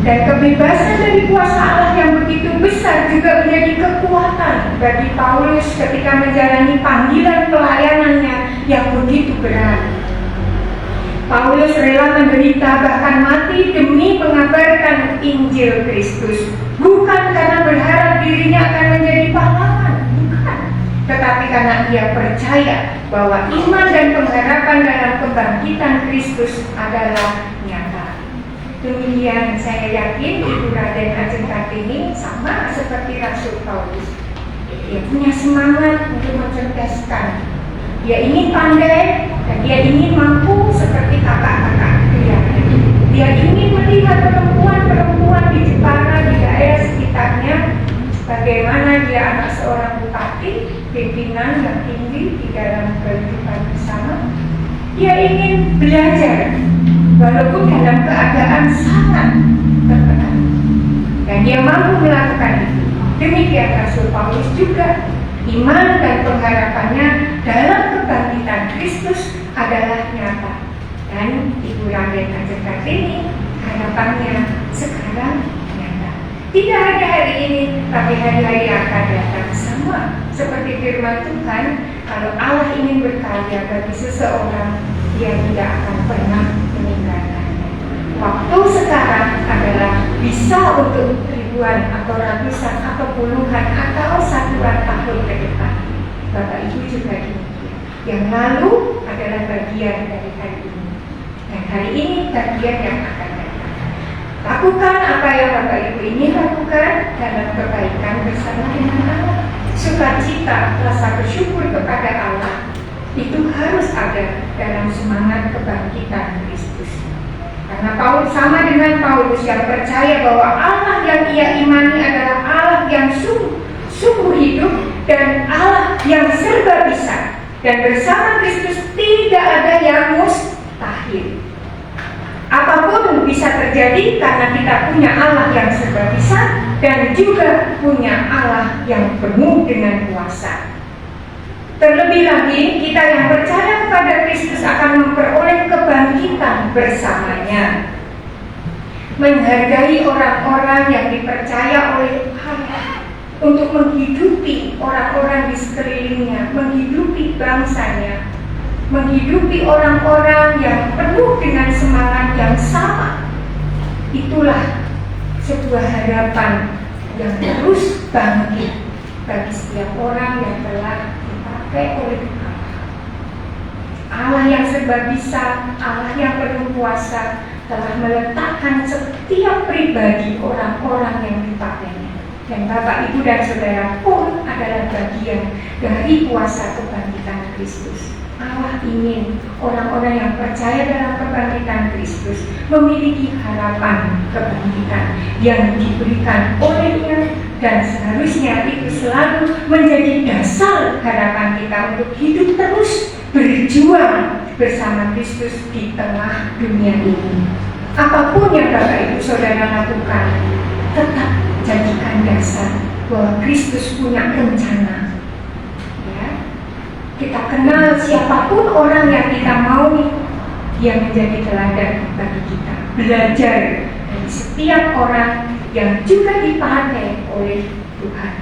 Dan kebebasan dari kuasa Allah yang begitu besar juga menjadi kekuatan bagi Paulus ketika menjalani panggilan pelayanannya yang begitu berat. Paulus rela menderita bahkan mati demi mengabarkan Injil Kristus, bukan karena berharap dirinya akan menjadi pahlawan, bukan, tetapi karena ia percaya bahwa iman dan pengharapan dalam kebangkitan Kristus adalah nyata. Demikian saya yakin Ibu Raden Ajeng Kartini sama seperti Rasul Paulus. Dia punya semangat untuk mencerdaskan. Dia ingin pandai dan dia ingin mampu seperti kakak-kakak dia. Dia ingin melihat perempuan-perempuan di Jepara, di daerah sekitarnya, bagaimana dia anak seorang bupati, pimpinan yang tinggi di dalam kehidupan bersama. Dia ingin belajar, walaupun dalam keadaan sangat tertekan, dan dia mampu melakukan itu. Demikian Rasul Paulus juga. Iman dan pengharapannya dalam kebangkitan Kristus adalah nyata. Dan Ibu Raden Ajeng Kartini, harapannya sekarang nyata. Tidak hanya hari ini, tapi hari-hari yang akan datang. Sama seperti firman Tuhan, kalau Allah ingin berkarya bagi seseorang, Dia tidak akan pernah meninggalkannya. Waktu sekarang adalah bisa untuk ribuan atau ratusan atau puluhan atau satuan tahun ke depan. Bapak Ibu juga demikian. Yang lalu adalah bagian dari hari ini, dan hari ini bagian yang akan datang. Lakukan apa yang Bapak Ibu ingin lakukan dalam kebaikan bersama dengan Allah. Sukacita, rasa bersyukur kepada Allah itu harus ada dalam semangat kebangkitan Kristus. Karena Paulus sama dengan Paulus yang percaya bahwa Allah yang ia imani adalah Allah yang sungguh hidup dan Allah yang serba bisa. Dan bersama Kristus tidak ada yang mustahil. Apapun bisa terjadi karena kita punya Allah yang serba bisa dan juga punya Allah yang penuh dengan kuasa. Terlebih lagi, kita yang percaya kepada Kristus akan memperoleh kebangkitan bersamanya. Menghargai orang-orang yang dipercaya oleh Allah untuk menghidupi orang-orang di sekelilingnya, menghidupi bangsanya. menghidupi orang-orang yang penuh dengan semangat yang sama. Itulah sebuah harapan yang terus bangkit bagi setiap orang yang telah dipakai oleh Allah. Allah yang serba bisa, Allah yang penuh kuasa, telah meletakkan setiap pribadi orang-orang yang dipakainya. Dan Bapak, Ibu, dan Saudara pun adalah bagian dari kuasa kebangkitan Kristus. Allah ingin orang-orang yang percaya dalam kebangkitan Kristus memiliki harapan kebangkitan yang diberikan olehnya, dan seharusnya itu selalu menjadi dasar harapan kita untuk hidup terus berjuang bersama Kristus di tengah dunia ini. Apapun yang Bapak Ibu Saudara lakukan, tetap jadikan dasar bahwa Kristus punya rencana. Ya, kita kenal siapapun orang yang kita mau, yang menjadi teladan bagi kita. Belajar dari setiap orang yang juga dipakai oleh Tuhan,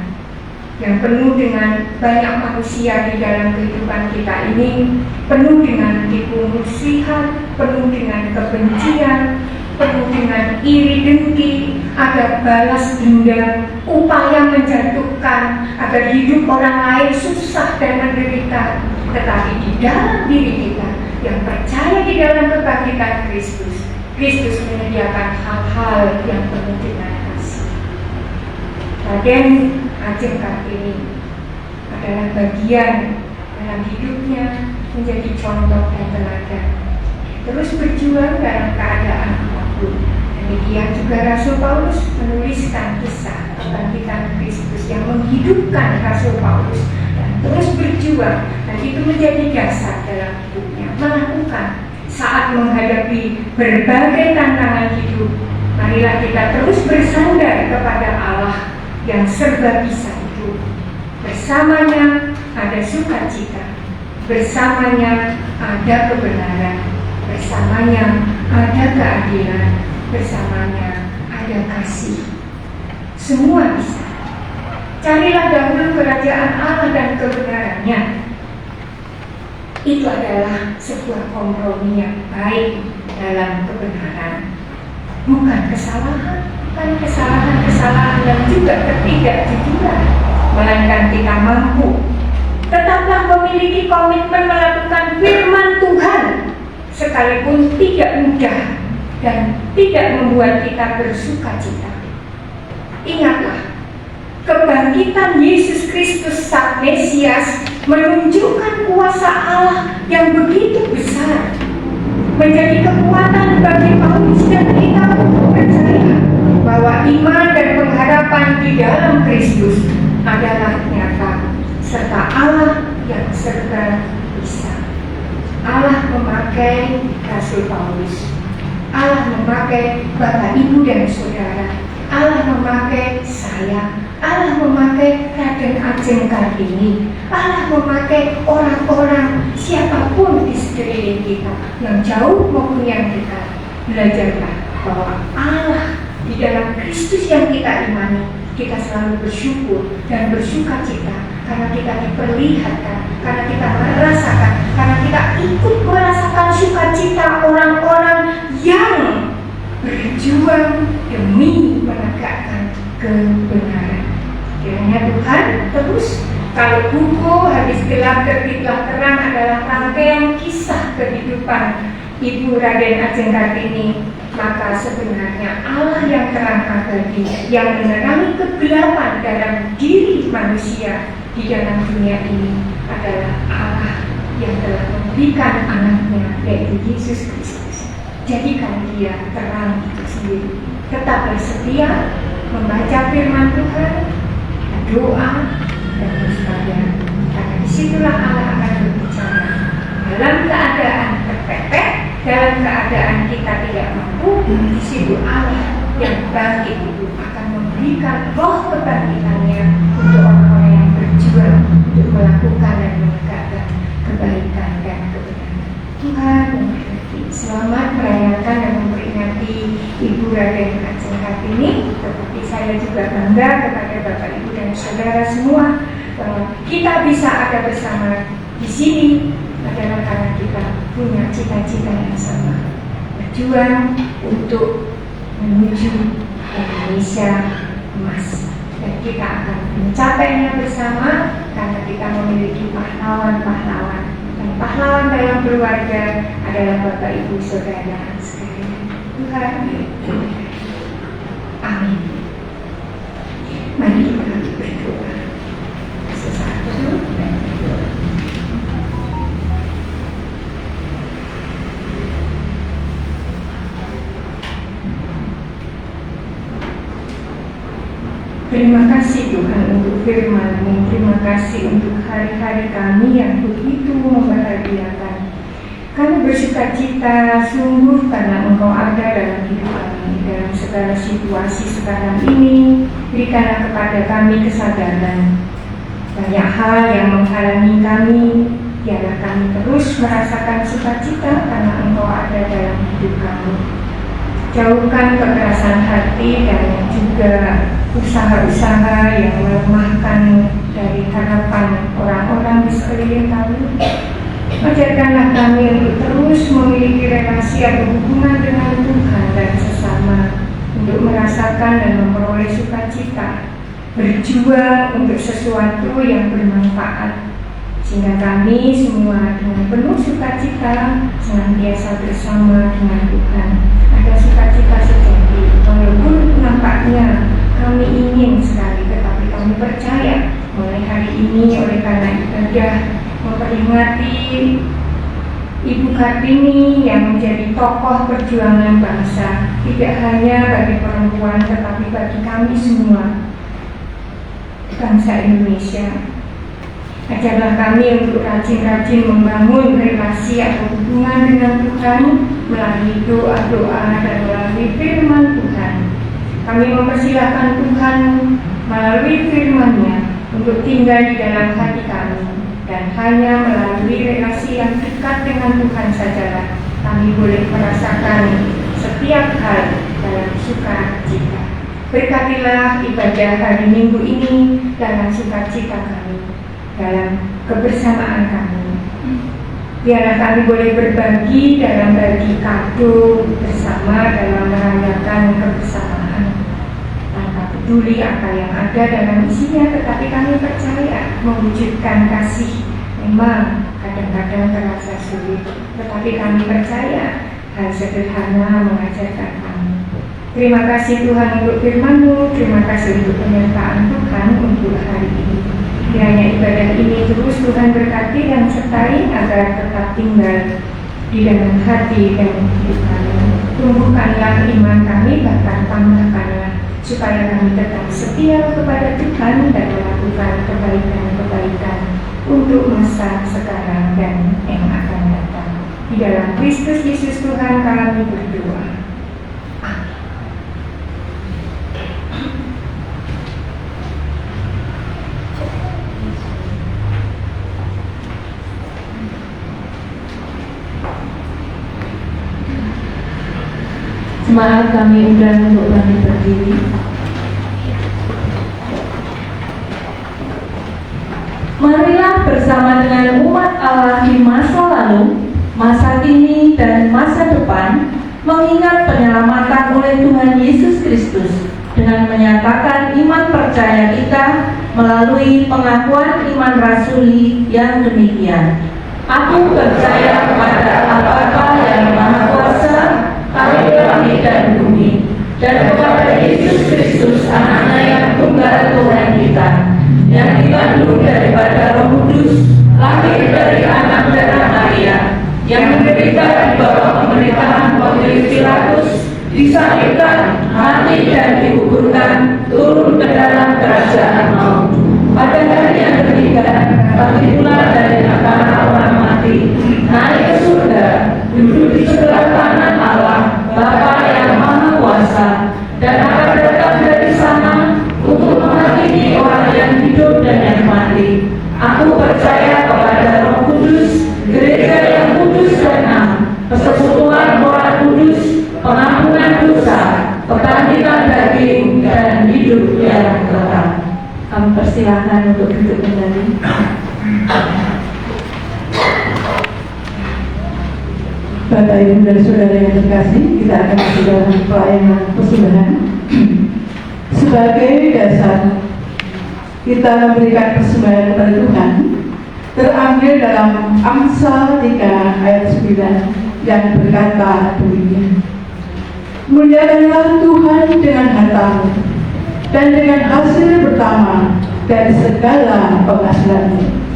yang penuh dengan banyak manusia di dalam kehidupan kita ini, penuh dengan tipu muslihat, penuh dengan kebencian, penuh dengan iri dengki, agar balas dendam, upaya menjatuhkan, agar hidup orang lain susah dan menderita. Tetapi di dalam diri kita yang percaya di dalam kebangkitan Kristus, Kristus menyediakan hal-hal yang penuh dengan kasih. Raden Ajeng Kartini adalah bagian dalam hidupnya menjadi contoh dan teladan. Terus berjuang dalam keadaan apapun. Demikian juga Rasul Paulus menuliskan kisah kebangkitan Kristus yang menghidupkan Rasul Paulus dan terus berjuang, dan itu menjadi dasar dalam hidupnya. Melakukan saat menghadapi berbagai tantangan hidup, marilah kita terus bersandar kepada Allah yang serba bisa itu. Bersamanya ada sukacita, bersamanya ada kebenaran, bersamanya ada keadilan, bersamanya ada kasih. Semua bisa. Carilah dahulu kerajaan Allah dan kebenarannya. Itu adalah sebuah kompromi yang baik dalam kebenaran. Bukan kesalahan, bukan kesalahan-kesalahan dan juga ketidakjujuran, melainkan kita mampu. Tetaplah memiliki komitmen melakukan firman Tuhan, sekalipun tidak mudah dan tidak membuat kita bersuka cita. Ingatlah, kebangkitan Yesus Kristus Sang Mesias menunjukkan kuasa Allah yang begitu besar, menjadi kekuatan bagi Paulus dan kita untuk percaya bahwa iman dan pengharapan di dalam Kristus adalah nyata, serta Allah yang serba bisa. Allah memakai Rasul Paulus, Allah memakai Bapak, Ibu, dan Saudara, Allah memakai saya, Allah memakai Raden Ajeng Kartini, Allah memakai orang-orang siapapun di sekeliling kita, yang jauh maupun yang dekat. Belajarlah bahwa Allah di dalam Kristus yang kita imani, kita selalu bersyukur dan bersuka cita karena kita diperlihatkan, karena kita merasakan, karena kita ikut merasakan sukacita orang-orang yang berjuang demi menegakkan kebenaran. Kiranya Tuhan terus, kalau buku Habis Gelap Terbitlah Terang adalah rangkaian kisah kehidupan Ibu Raden Ajeng Kartini, maka sebenarnya Allah yang terang abadi yang menerangi kegelapan dalam diri manusia di dalam dunia ini adalah Allah yang telah memberikan anaknya, yaitu Yesus Kristus. Jadikan dia terang itu sendiri. Tetaplah setia membaca firman Tuhan, doa, dan bersabar, karena disitulah Allah akan berbicara. Dalam keadaan terpepet, dalam keadaan kita tidak mampu, di situ Allah yang bangkit itu akan memberikan roh kebangkitannya untuk orang-orang yang berjuang untuk melakukan dan menegakkan kebaikan dan kebenaran. Tuhan memberkati. Selamat merayakan dan memperingati Ibu Raden Ajeng Kartini. Tetapi saya juga bangga kepada Bapak, Ibu, dan Saudara semua bahwa kita bisa ada bersama di sini adalah karena kita punya cita-cita yang sama, berjuang untuk menuju Indonesia emas. Dan kita akan mencapainya bersama karena kita memiliki pahlawan-pahlawan. Dan pahlawan dalam keluarga adalah Bapak Ibu Saudara sekalian. Tuhan, amin. Mari kita berdoa. Sesaat dan berdoa. Terima kasih Tuhan untuk firman-Mu. Terima kasih untuk hari-hari kami yang begitu membahagiakan. Kami bersuka cita sungguh karena Engkau ada dalam hidup kami. Dalam segala situasi sekarang ini, berikanlah kepada kami kesadaran. Banyak hal yang menghalangi kami, biarlah kami terus merasakan sukacita karena Engkau ada dalam hidup kami. Jauhkan kekerasan hati dan juga usaha-usaha yang melemahkan dari harapan orang-orang di sekeliling kami. Ajarkanlah kami untuk terus memiliki relasi atau hubungan dengan Tuhan dan sesama, untuk merasakan dan memperoleh sukacita, berjuang untuk sesuatu yang bermanfaat, sehingga kami semua dengan penuh sukacita senantiasa bersama dengan Tuhan. Ada sukacita sejati, walaupun nampaknya kami ingin sekali, tetapi kami percaya mulai hari ini oleh karena ibadah memperingati Ibu Kartini yang menjadi tokoh perjuangan bangsa, tidak hanya bagi perempuan tetapi bagi kami semua bangsa Indonesia. Ajarlah kami untuk rajin-rajin membangun relasi atau hubungan dengan Tuhan melalui doa-doa dan melalui firman Tuhan. Kami mempersilahkan Tuhan melalui firman-Nya untuk tinggal di dalam hati kami, dan hanya melalui relasi yang dekat dengan Tuhan sajalah kami boleh merasakan setiap hal dalam sukacita. Berkatilah ibadah hari Minggu ini dalam sukacita kami, dalam kebersamaan kami. Biarlah kami boleh berbagi dalam bagi kado bersama dalam merayakan kebersamaan, tanpa peduli apa yang ada dalam isinya, tetapi kami percaya mewujudkan kasih memang kadang-kadang terasa sulit, tetapi kami percaya hal sederhana mengajarkan kami. Terima kasih Tuhan untuk firman-Mu, terima kasih untuk penyertaan Tuhan untuk hari ini. Kiranya ibadah ini terus Tuhan berkati dan sertai agar tetap tinggal di dalam hati dan hidup kami. Tumbuhkanlah iman kami, bahkan tambahkanlah, supaya kami tetap setia kepada Tuhan dan melakukan kebaikan-kebaikan untuk masa sekarang dan yang akan datang. Di dalam Kristus Yesus Tuhan kami berdoa. Jemaat kami undang untuk kami berdiri. Marilah bersama dengan umat Allah di masa lalu, masa kini dan masa depan mengingat penyelamatan oleh Tuhan Yesus Kristus dengan menyatakan iman percaya kita melalui pengakuan iman rasuli yang demikian. Aku percaya kepada Allah yang Maha Kuasa, langit dan bumi, dan kepada Yesus Kristus anaknya yang tunggal Tuhan kita, yang dikandung daripada Roh Kudus, lahir dari anak darah Maria, yang menderita di bawah pemerintahan Pontius Pilatus, disalibkan, mati dan dikuburkan, turun ke dalam kerajaan maut. Pada hari yang ketiga, bangkit pula dari antara orang mati, naik ke surga, duduk di sebelah kanan Allah, Bapa yang Maha Kuasa, dan akan datang dari sana untuk menghakimi orang yang hidup dan yang mati. Aku percaya kepada Roh Kudus, gereja yang kudus dan am, persekutuan orang kudus, pengampunan dosa, kebangkitan daging, dan hidup yang kekal. Kami persilahkan untuk duduk kembali. Bapak Ibu dan Saudara yang terkasih, kita akan masuk dalam pelayanan persembahan. Sebagai dasar kita memberikan persembahan kepada Tuhan, terambil dalam Amsal 3 ayat 9 yang berkata demikian. Muliakanlah Tuhan dengan hartamu dan dengan hasil pertama dari segala penghasilanmu.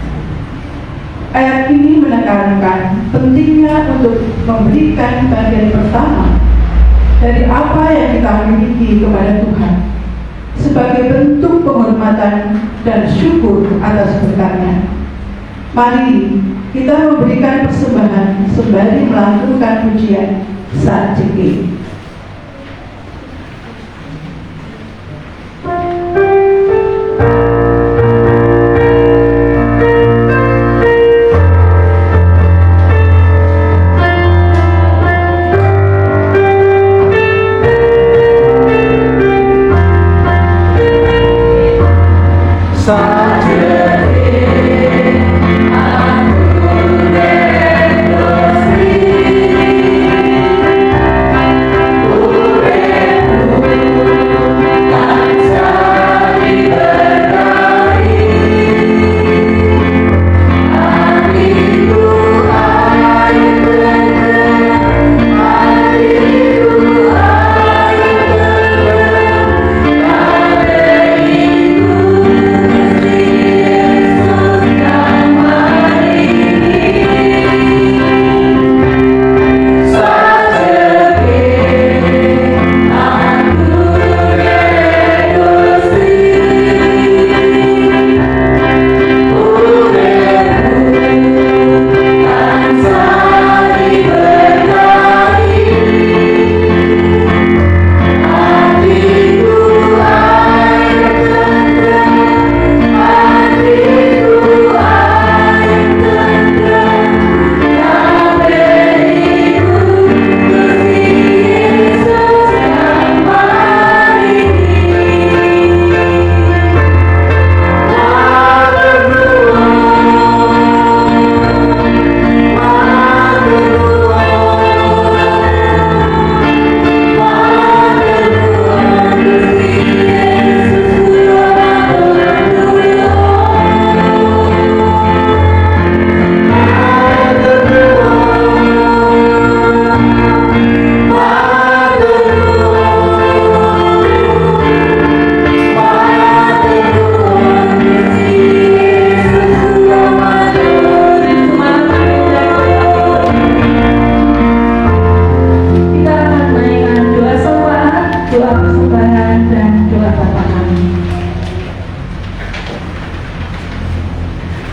Ayat ini menekankan pentingnya untuk memberikan bagian pertama dari apa yang kita miliki kepada Tuhan sebagai bentuk penghormatan dan syukur atas berkat-Nya. Mari kita memberikan persembahan sembari melakukan pujian saat cekik.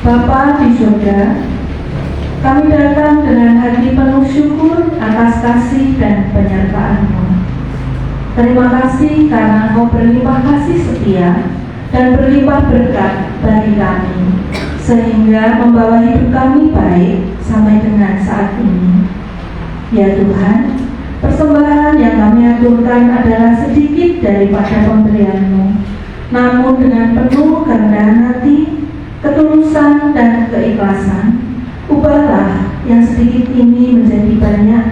Bapa di surga, kami datang dengan hati penuh syukur atas kasih dan penyertaan-Mu. Terima kasih karena Engkau berlimpah kasih setia dan berlimpah berkat bagi kami, sehingga membawa hidup kami baik sampai dengan saat ini. Ya Tuhan, persembahan yang kami aturkan adalah sedikit daripada pemberian-Mu, namun dengan penuh kerendahan hati, ketulusan dan keikhlasan, ubahlah yang sedikit ini menjadi banyak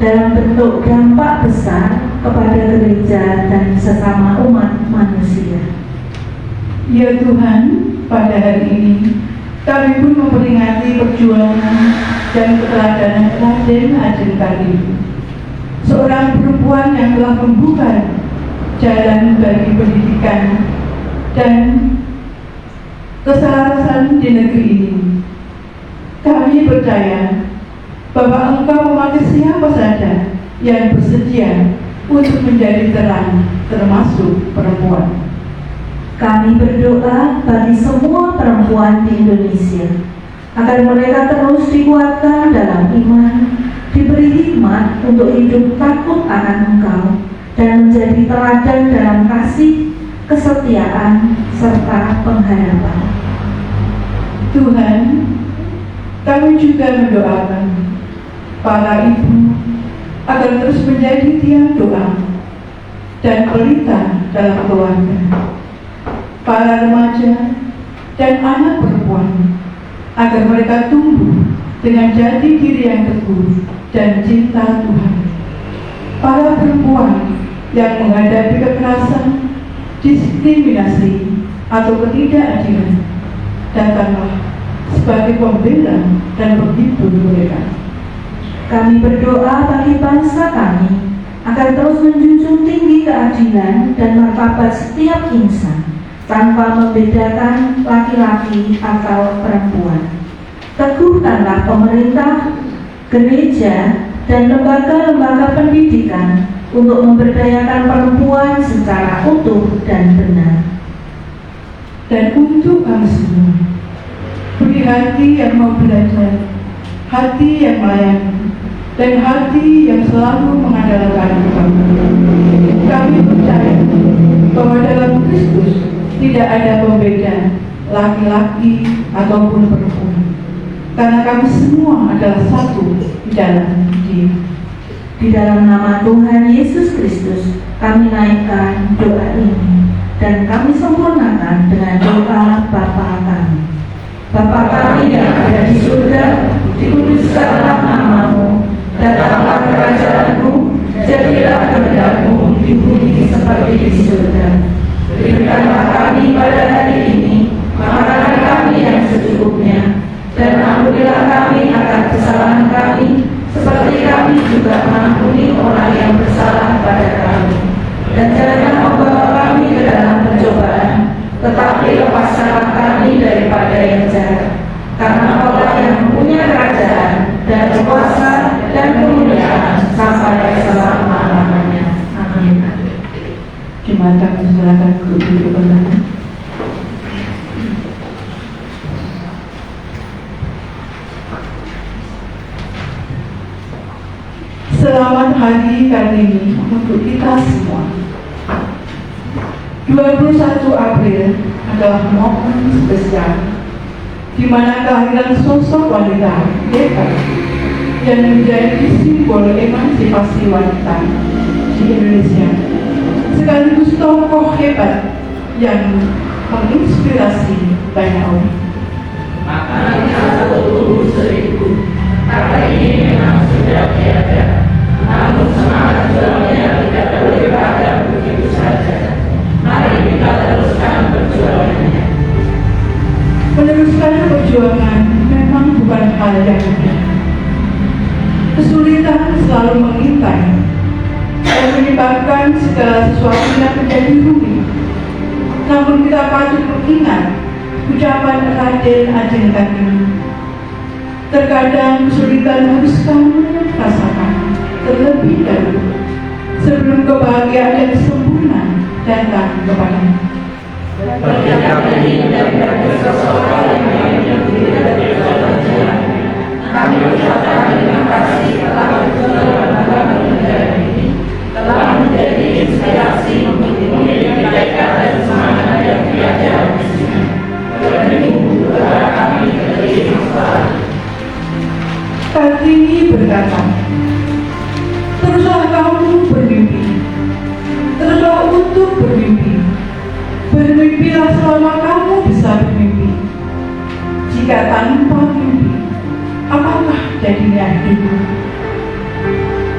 dalam bentuk dampak besar kepada gereja dan sesama umat manusia. Ya Tuhan, pada hari ini kami pun memperingati perjuangan dan keteladanan Raden Ajeng Kartini, seorang perempuan yang telah membuka jalan bagi pendidikan dan keselarasan di negeri ini. Kami percaya bahwa Engkau memakai siapa saja yang bersedia untuk menjadi terang, termasuk perempuan. Kami berdoa bagi semua perempuan di Indonesia, agar mereka terus dikuatkan dalam iman, diberi hikmat untuk hidup takut akan Engkau, dan menjadi teladan dalam kasih, kesetiaan, serta pengharapan. Tuhan, kami juga mendoakan para ibu agar terus menjadi tiang doa dan pelita dalam keluarga, para remaja dan anak perempuan agar mereka tumbuh dengan jati diri yang teguh dan cinta Tuhan. Para perempuan yang menghadapi kekerasan, diskriminasi, atau ketidakadilan, datanglah sebagai pembela dan penghibur mereka. Kami berdoa bagi bangsa kami agar terus menjunjung tinggi keadilan dan martabat setiap insan tanpa membedakan laki-laki atau perempuan. Teguhkanlah pemerintah, gereja, dan lembaga-lembaga pendidikan untuk memberdayakan perempuan secara utuh dan benar. Dan untuk kami semua, beri hati yang mau belajar, hati yang melayani, dan hati yang selalu mengandalkan Tuhan. Kami percaya bahwa dalam Kristus tidak ada pembeda laki-laki ataupun perempuan, karena kami semua adalah satu di dalam Dia. Di dalam nama Tuhan Yesus Kristus, kami naikkan doa ini dan kami sempurnakan dengan doa Bapa kami. Bapa kami yang ada di surga, dikuduskanlah nama-Mu, datanglah kerajaan-Mu, jadilah kehendak-Mu di bumi seperti di surga. Berikanlah kami pada hari ini makanan kami yang secukupnya, dan ampunilah kami akan kesalahan kami, seperti kami juga mengampuni orang yang bersalah pada kami. Dan jangan membawa kami ke dalam pencobaan, tetapi lepaskanlah kami daripada yang jahat. Karena Allah yang mempunyai kerajaan dan kuasa dan kemuliaan sampai selama-lamanya. Amin. Jemaat kami silakan duduk kembali. Selamat Hari Kartini untuk kita semua. 21 April adalah momen spesial di mana kehadiran sosok wanita hebat yang menjadi simbol emansipasi wanita di Indonesia, sekaligus tokoh hebat yang menginspirasi banyak orang. Maknanya 1.000, kata ini memang sudah tiada, namun semangat juangnya tidak boleh padam begitu saja. Mari kita teruskan perjuangannya. Meneruskan perjuangan memang bukan hal yang mudah. Kesulitan selalu mengintai dan menyebabkan segala sesuatunya menjadi rumit. Namun kita patut mengingat ucapan Raden Ajeng Kartini. Terkadang kesulitan harus kamu rasakan terlebih dahulu sebelum kebahagiaan yang sempurna datang kepadamu. Bagi kami dan bagi seseorang yang tidak berjalan, kami ucapkan terima kasih telah berjuang dalam negara ini, telah menjadi inspirasi untuk memiliki tekad dan semangat yang tiada habisnya. Berlindung doa kami terima. Kartini berkata, teruslah kamu bermimpi, teruslah untuk bermimpi. Bermimpilah selama kamu bisa bermimpi. Jika tanpa mimpi, apakah jadinya hidupmu?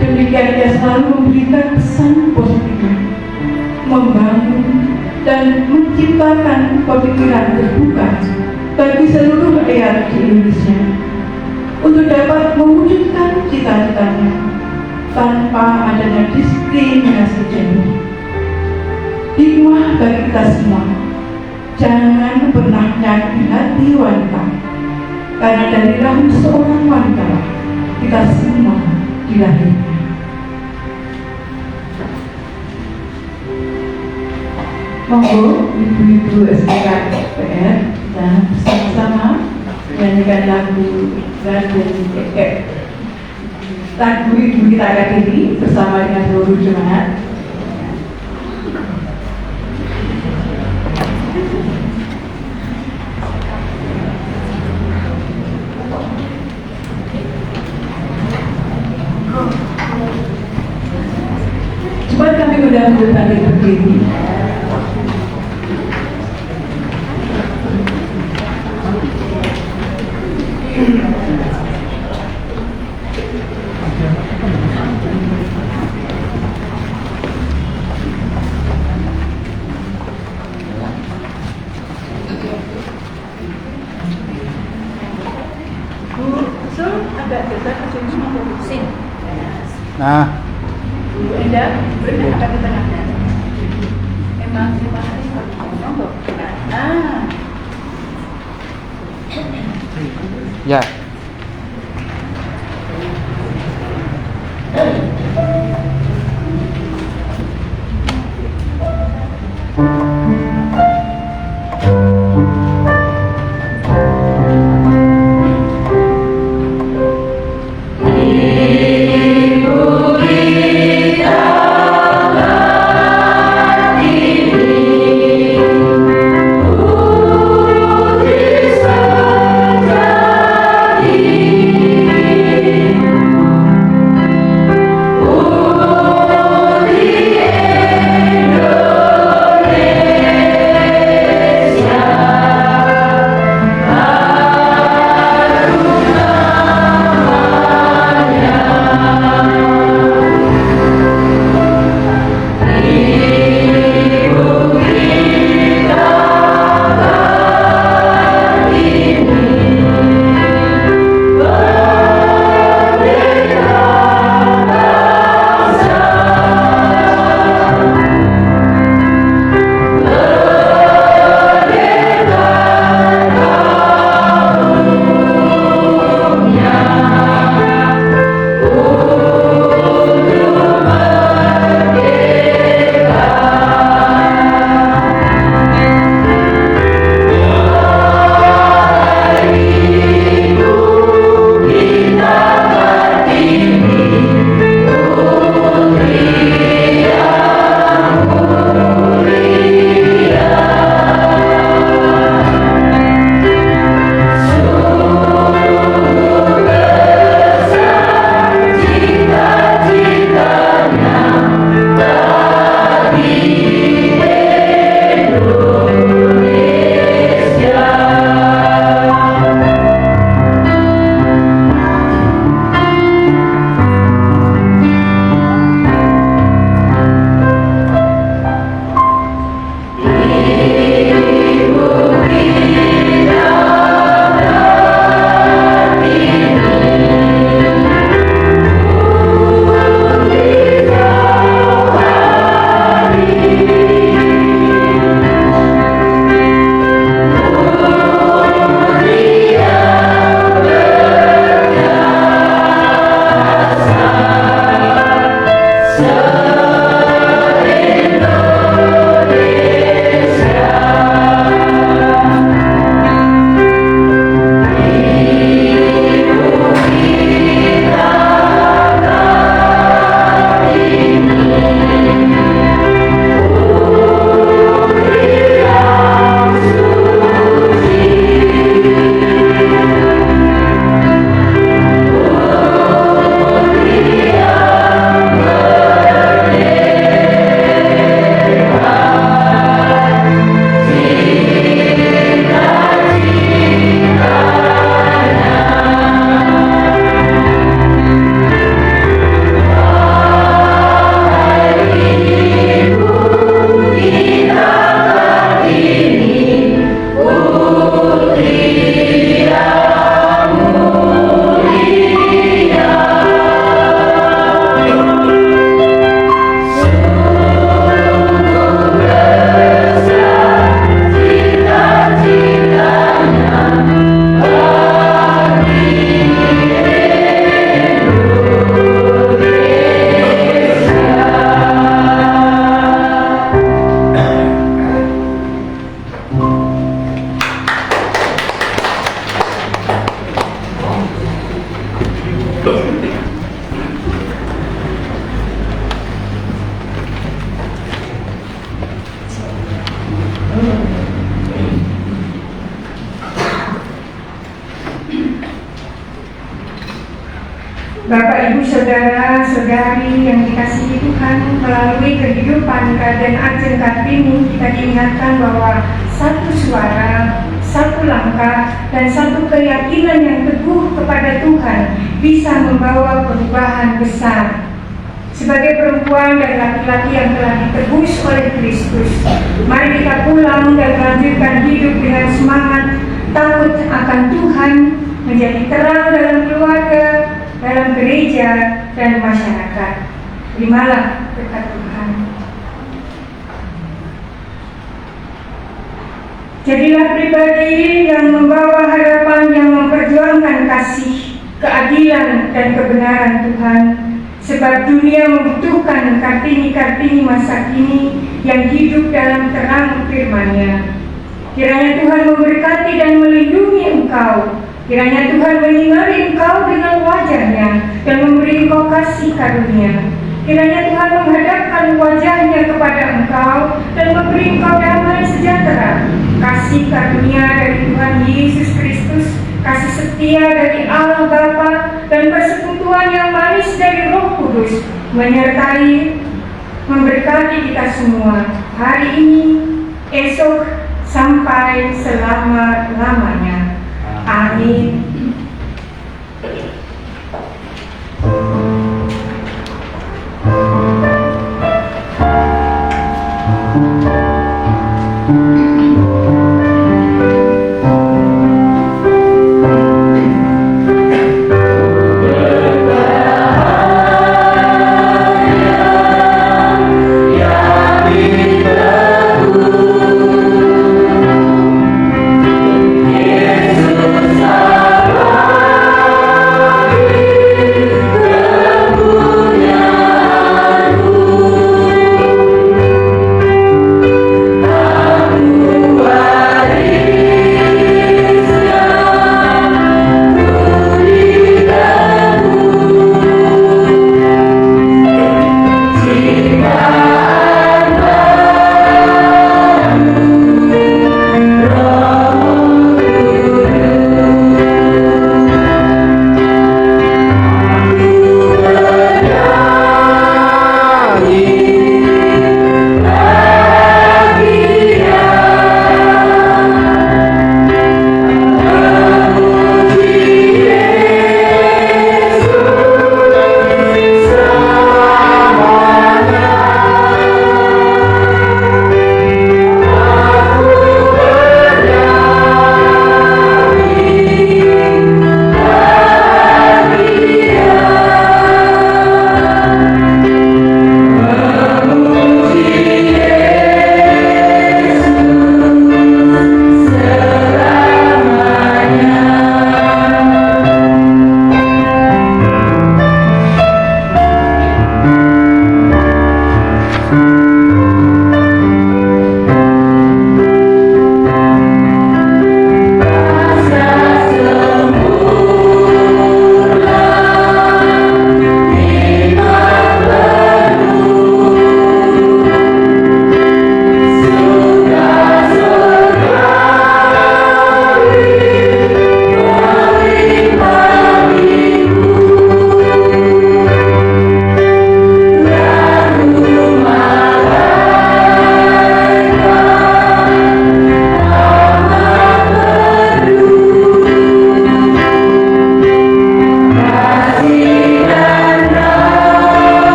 Demikian dia selalu memberikan pesan positif, membangun dan menciptakan pemikiran terbuka bagi seluruh rakyat di Indonesia untuk dapat mewujudkan cita-citanya tanpa adanya diskriminasi gender. Hikmah bagi kita semua, jangan pernah menyakiti hati wanita, karena dari rahim seorang wanita kita semua dilahirkan. Monggo ibu-ibu SPKPR dan bersama-sama menyanyikan lagu lagu Ibu Kita Kartini bersama dengan seluruh jemaat. Cepat kami undang Bu Tani berdiri. agak dekat ke sini mau pusing. Nah, Bu Enda, boleh agak ke tengahnya. Emang terima kasih. Monggo. Nah. ya. Bapak, Ibu, Saudara-saudari yang dikasihi Tuhan, melalui kehidupan Raden Ajeng Kartini kita diingatkan bahwa satu suara, satu langkah, dan satu keyakinan yang teguh kepada Tuhan bisa membawa perubahan besar. Sebagai perempuan dan laki-laki yang telah ditebus oleh Kristus, mari kita pulang dan lanjutkan hidup dengan semangat, takut akan Tuhan, menjadi terang dalam keluarga, dalam gereja dan masyarakat. Terimalah berkat Tuhan. Jadilah pribadi yang membawa harapan, yang memperjuangkan kasih, keadilan, dan kebenaran Tuhan. Sebab dunia membutuhkan Kartini-Kartini masa kini yang hidup dalam terang firman-Nya. Kiranya Tuhan memberkati dan melindungi engkau. Kiranya Tuhan menyinari engkau dengan wajah-Nya dan memberi engkau kasih karunia. Kiranya Tuhan menghadapkan wajah-Nya kepada engkau dan memberi engkau damai sejahtera. Kasih karunia dari Tuhan Yesus Kristus, kasih setia dari Allah Bapa, dan persekutuan yang manis dari Roh Kudus menyertai, memberkati kita semua hari ini, esok, sampai selama-lamanya. Amin.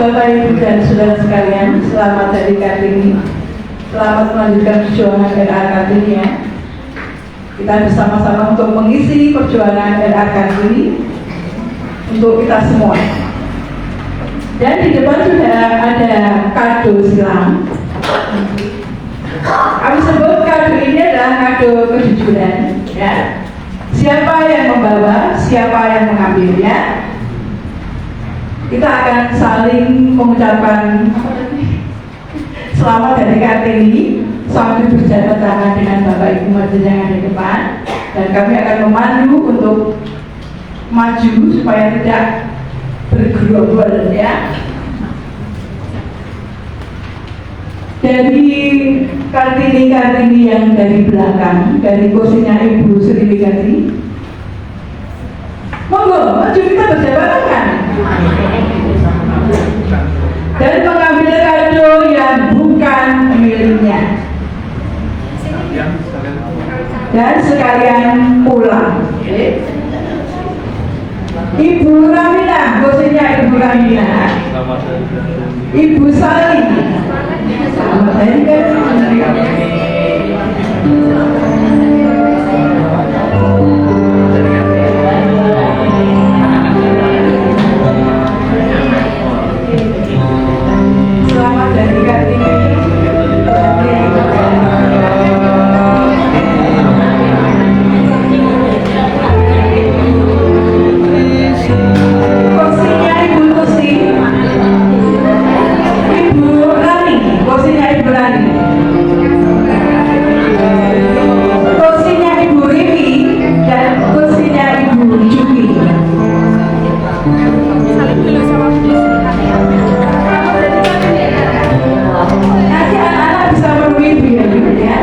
Bapak, Ibu, dan saudara sekalian, selamat hari Kartini. Selamat melanjutkan perjuangan RA Kartini ya. Kita bersama-sama untuk mengisi perjuangan RA Kartini untuk kita semua. Dan di depan sudah ada kado silang. Kami sebut kado ini adalah kado kejujuran ya. Siapa yang membawa, siapa yang mengambilnya, kita akan saling mengucapkan selamat dari Kartini sambil berjabat tangan dengan Bapak Ibu Majelis yang ada di depan, dan kami akan memandu untuk maju supaya tidak bergerombol ya. Dari Kartini yang dari belakang, dari kursinya Ibu Sri Wigati, monggo maju kita berjabat tangan dan mengambil kado yang bukan miliknya dan sekalian pulang. Ibu Ramina, kursinya Ibu Ramina, Ibu Sali, selamat hari Kartini. Selamat dari Kartini. Kursinya Ibu Tusi, Ibu Rani, kursinya Ibu Rani, kursinya Ibu Rimi, dan kursinya Ibu Juki. Nanti anak-anak bisa menemui ya.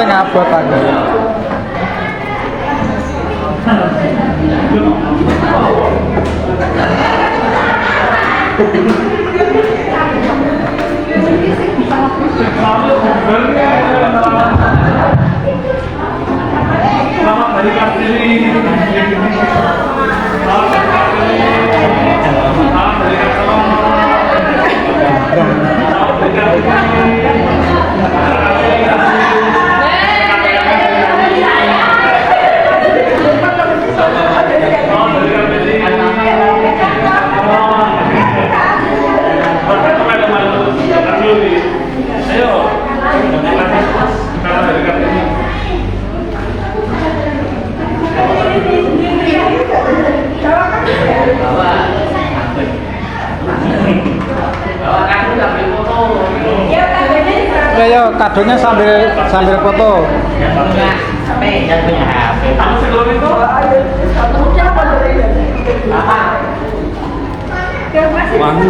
sing abot aku. Selamat Hari Kartini. Selamat Hari Kartini. Selamat Hari Ayo kadonya sambil foto. Yang punya HP. Wangi.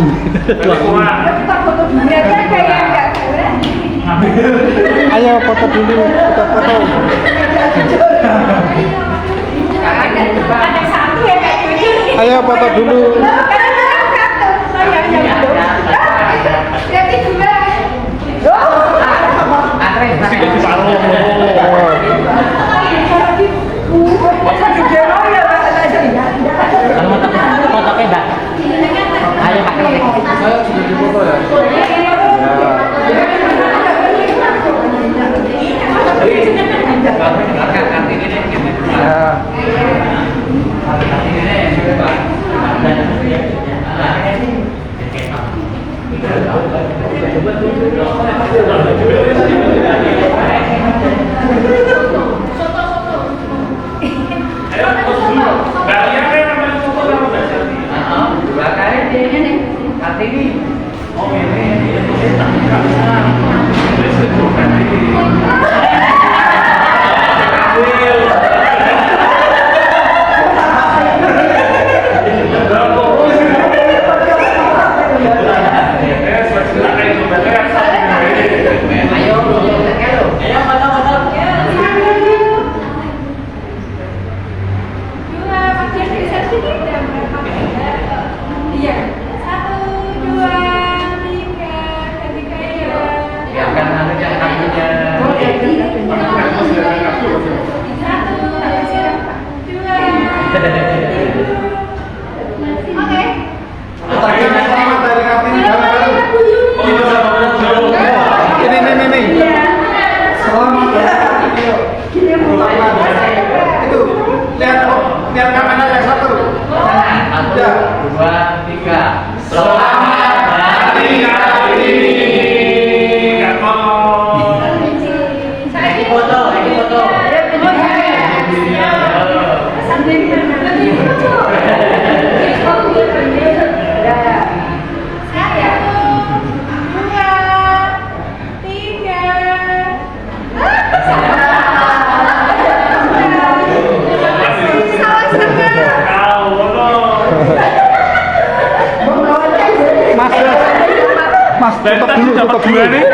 Ayo foto dulu, foto. Ayo foto dulu. Foto Mbak. Ayo Mas,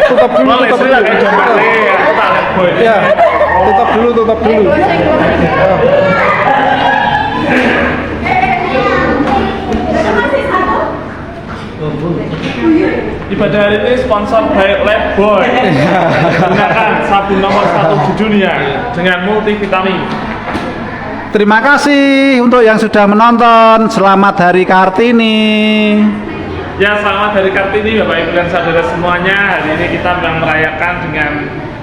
tutup dulu. Ya, tutup dulu. Ibadah hari ini sponsor by Lifebuoy. Gunakan sabun nomor 1 di dunia dengan multivitamin. Terima kasih untuk yang sudah menonton. Selamat Hari Kartini. Ya, selamat Hari Kartini Bapak Ibu dan Saudara semuanya. Hari ini kita memang merayakan dengan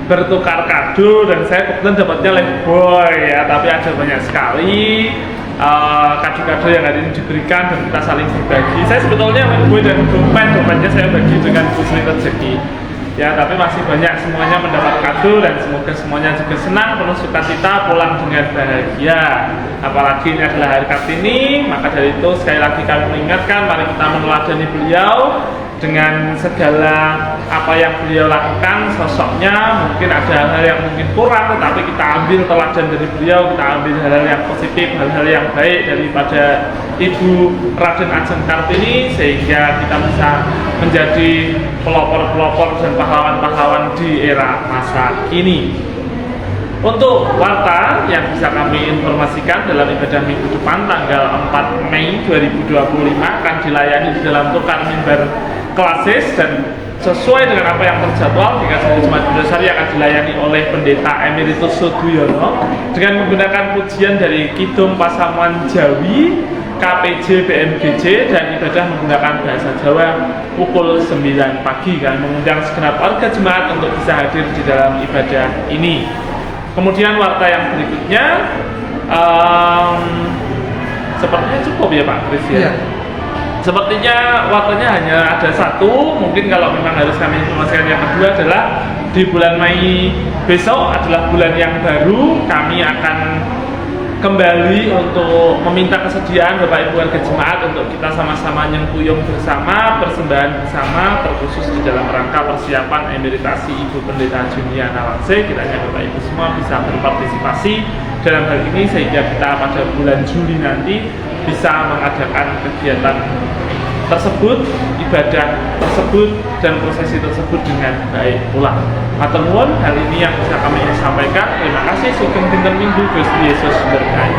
bertukar kado dan saya kebetulan dapatnya Lifebuoy ya, tapi ada banyak sekali kado-kado yang hari ini diberikan dan kita saling berbagi. Saya sebetulnya Lifebuoy dan dompetnya saya bagi dengan Bu Sri Rezeki ya, tapi masih banyak semuanya mendapat kado dan semoga semuanya juga senang, penuh sukacita, pulang dengan bahagia. Apalagi ini adalah Hari Kartini, maka dari itu sekali lagi kami mengingatkan, mari kita meneladani beliau dengan segala apa yang beliau lakukan, sosoknya. Mungkin ada hal-hal yang mungkin kurang, tetapi kita ambil teladan dari beliau, kita ambil hal-hal yang positif, hal-hal yang baik daripada Ibu Raden Ajeng Kartini, sehingga kita bisa menjadi pelopor-pelopor dan pahlawan-pahlawan di era masa kini. Untuk warta yang bisa kami informasikan dalam ibadah minggu depan tanggal 4 Mei 2025 akan dilayani di dalam tukar mimbar klasis dan sesuai dengan apa yang terjadwal di Kasih Jumat Bundesari akan dilayani oleh Pendeta Emeritus Sudiono dengan menggunakan pujian dari Kidung Pasamuan Jawi, KPJ BMGJ, dan ibadah menggunakan bahasa Jawa pukul 9 pagi. Kami mengundang segenap warga jemaat untuk bisa hadir di dalam ibadah ini. Kemudian warta yang berikutnya sepertinya cukup ya Pak Kris ya? Sepertinya wartanya hanya ada satu. Mungkin kalau memang harus kami informasikan yang kedua adalah di bulan Mei besok adalah bulan yang baru. Kami akan kembali untuk meminta kesediaan Bapak Ibu warga jemaat untuk kita sama-sama nyengkuyung bersama, persembahan bersama, terkhusus di dalam rangka persiapan emeritasi Ibu Pendeta Juniana Langse. Kiranya Bapak Ibu semua bisa berpartisipasi dalam hal ini sehingga kita pada bulan Juli nanti bisa mengadakan kegiatan tersebut, ibadah tersebut, dan prosesi tersebut dengan baik pula. Matur nuwun, hal ini yang bisa kami sampaikan. Terima kasih. Sugeng dinten Minggu, Gusti Yesus berkahi.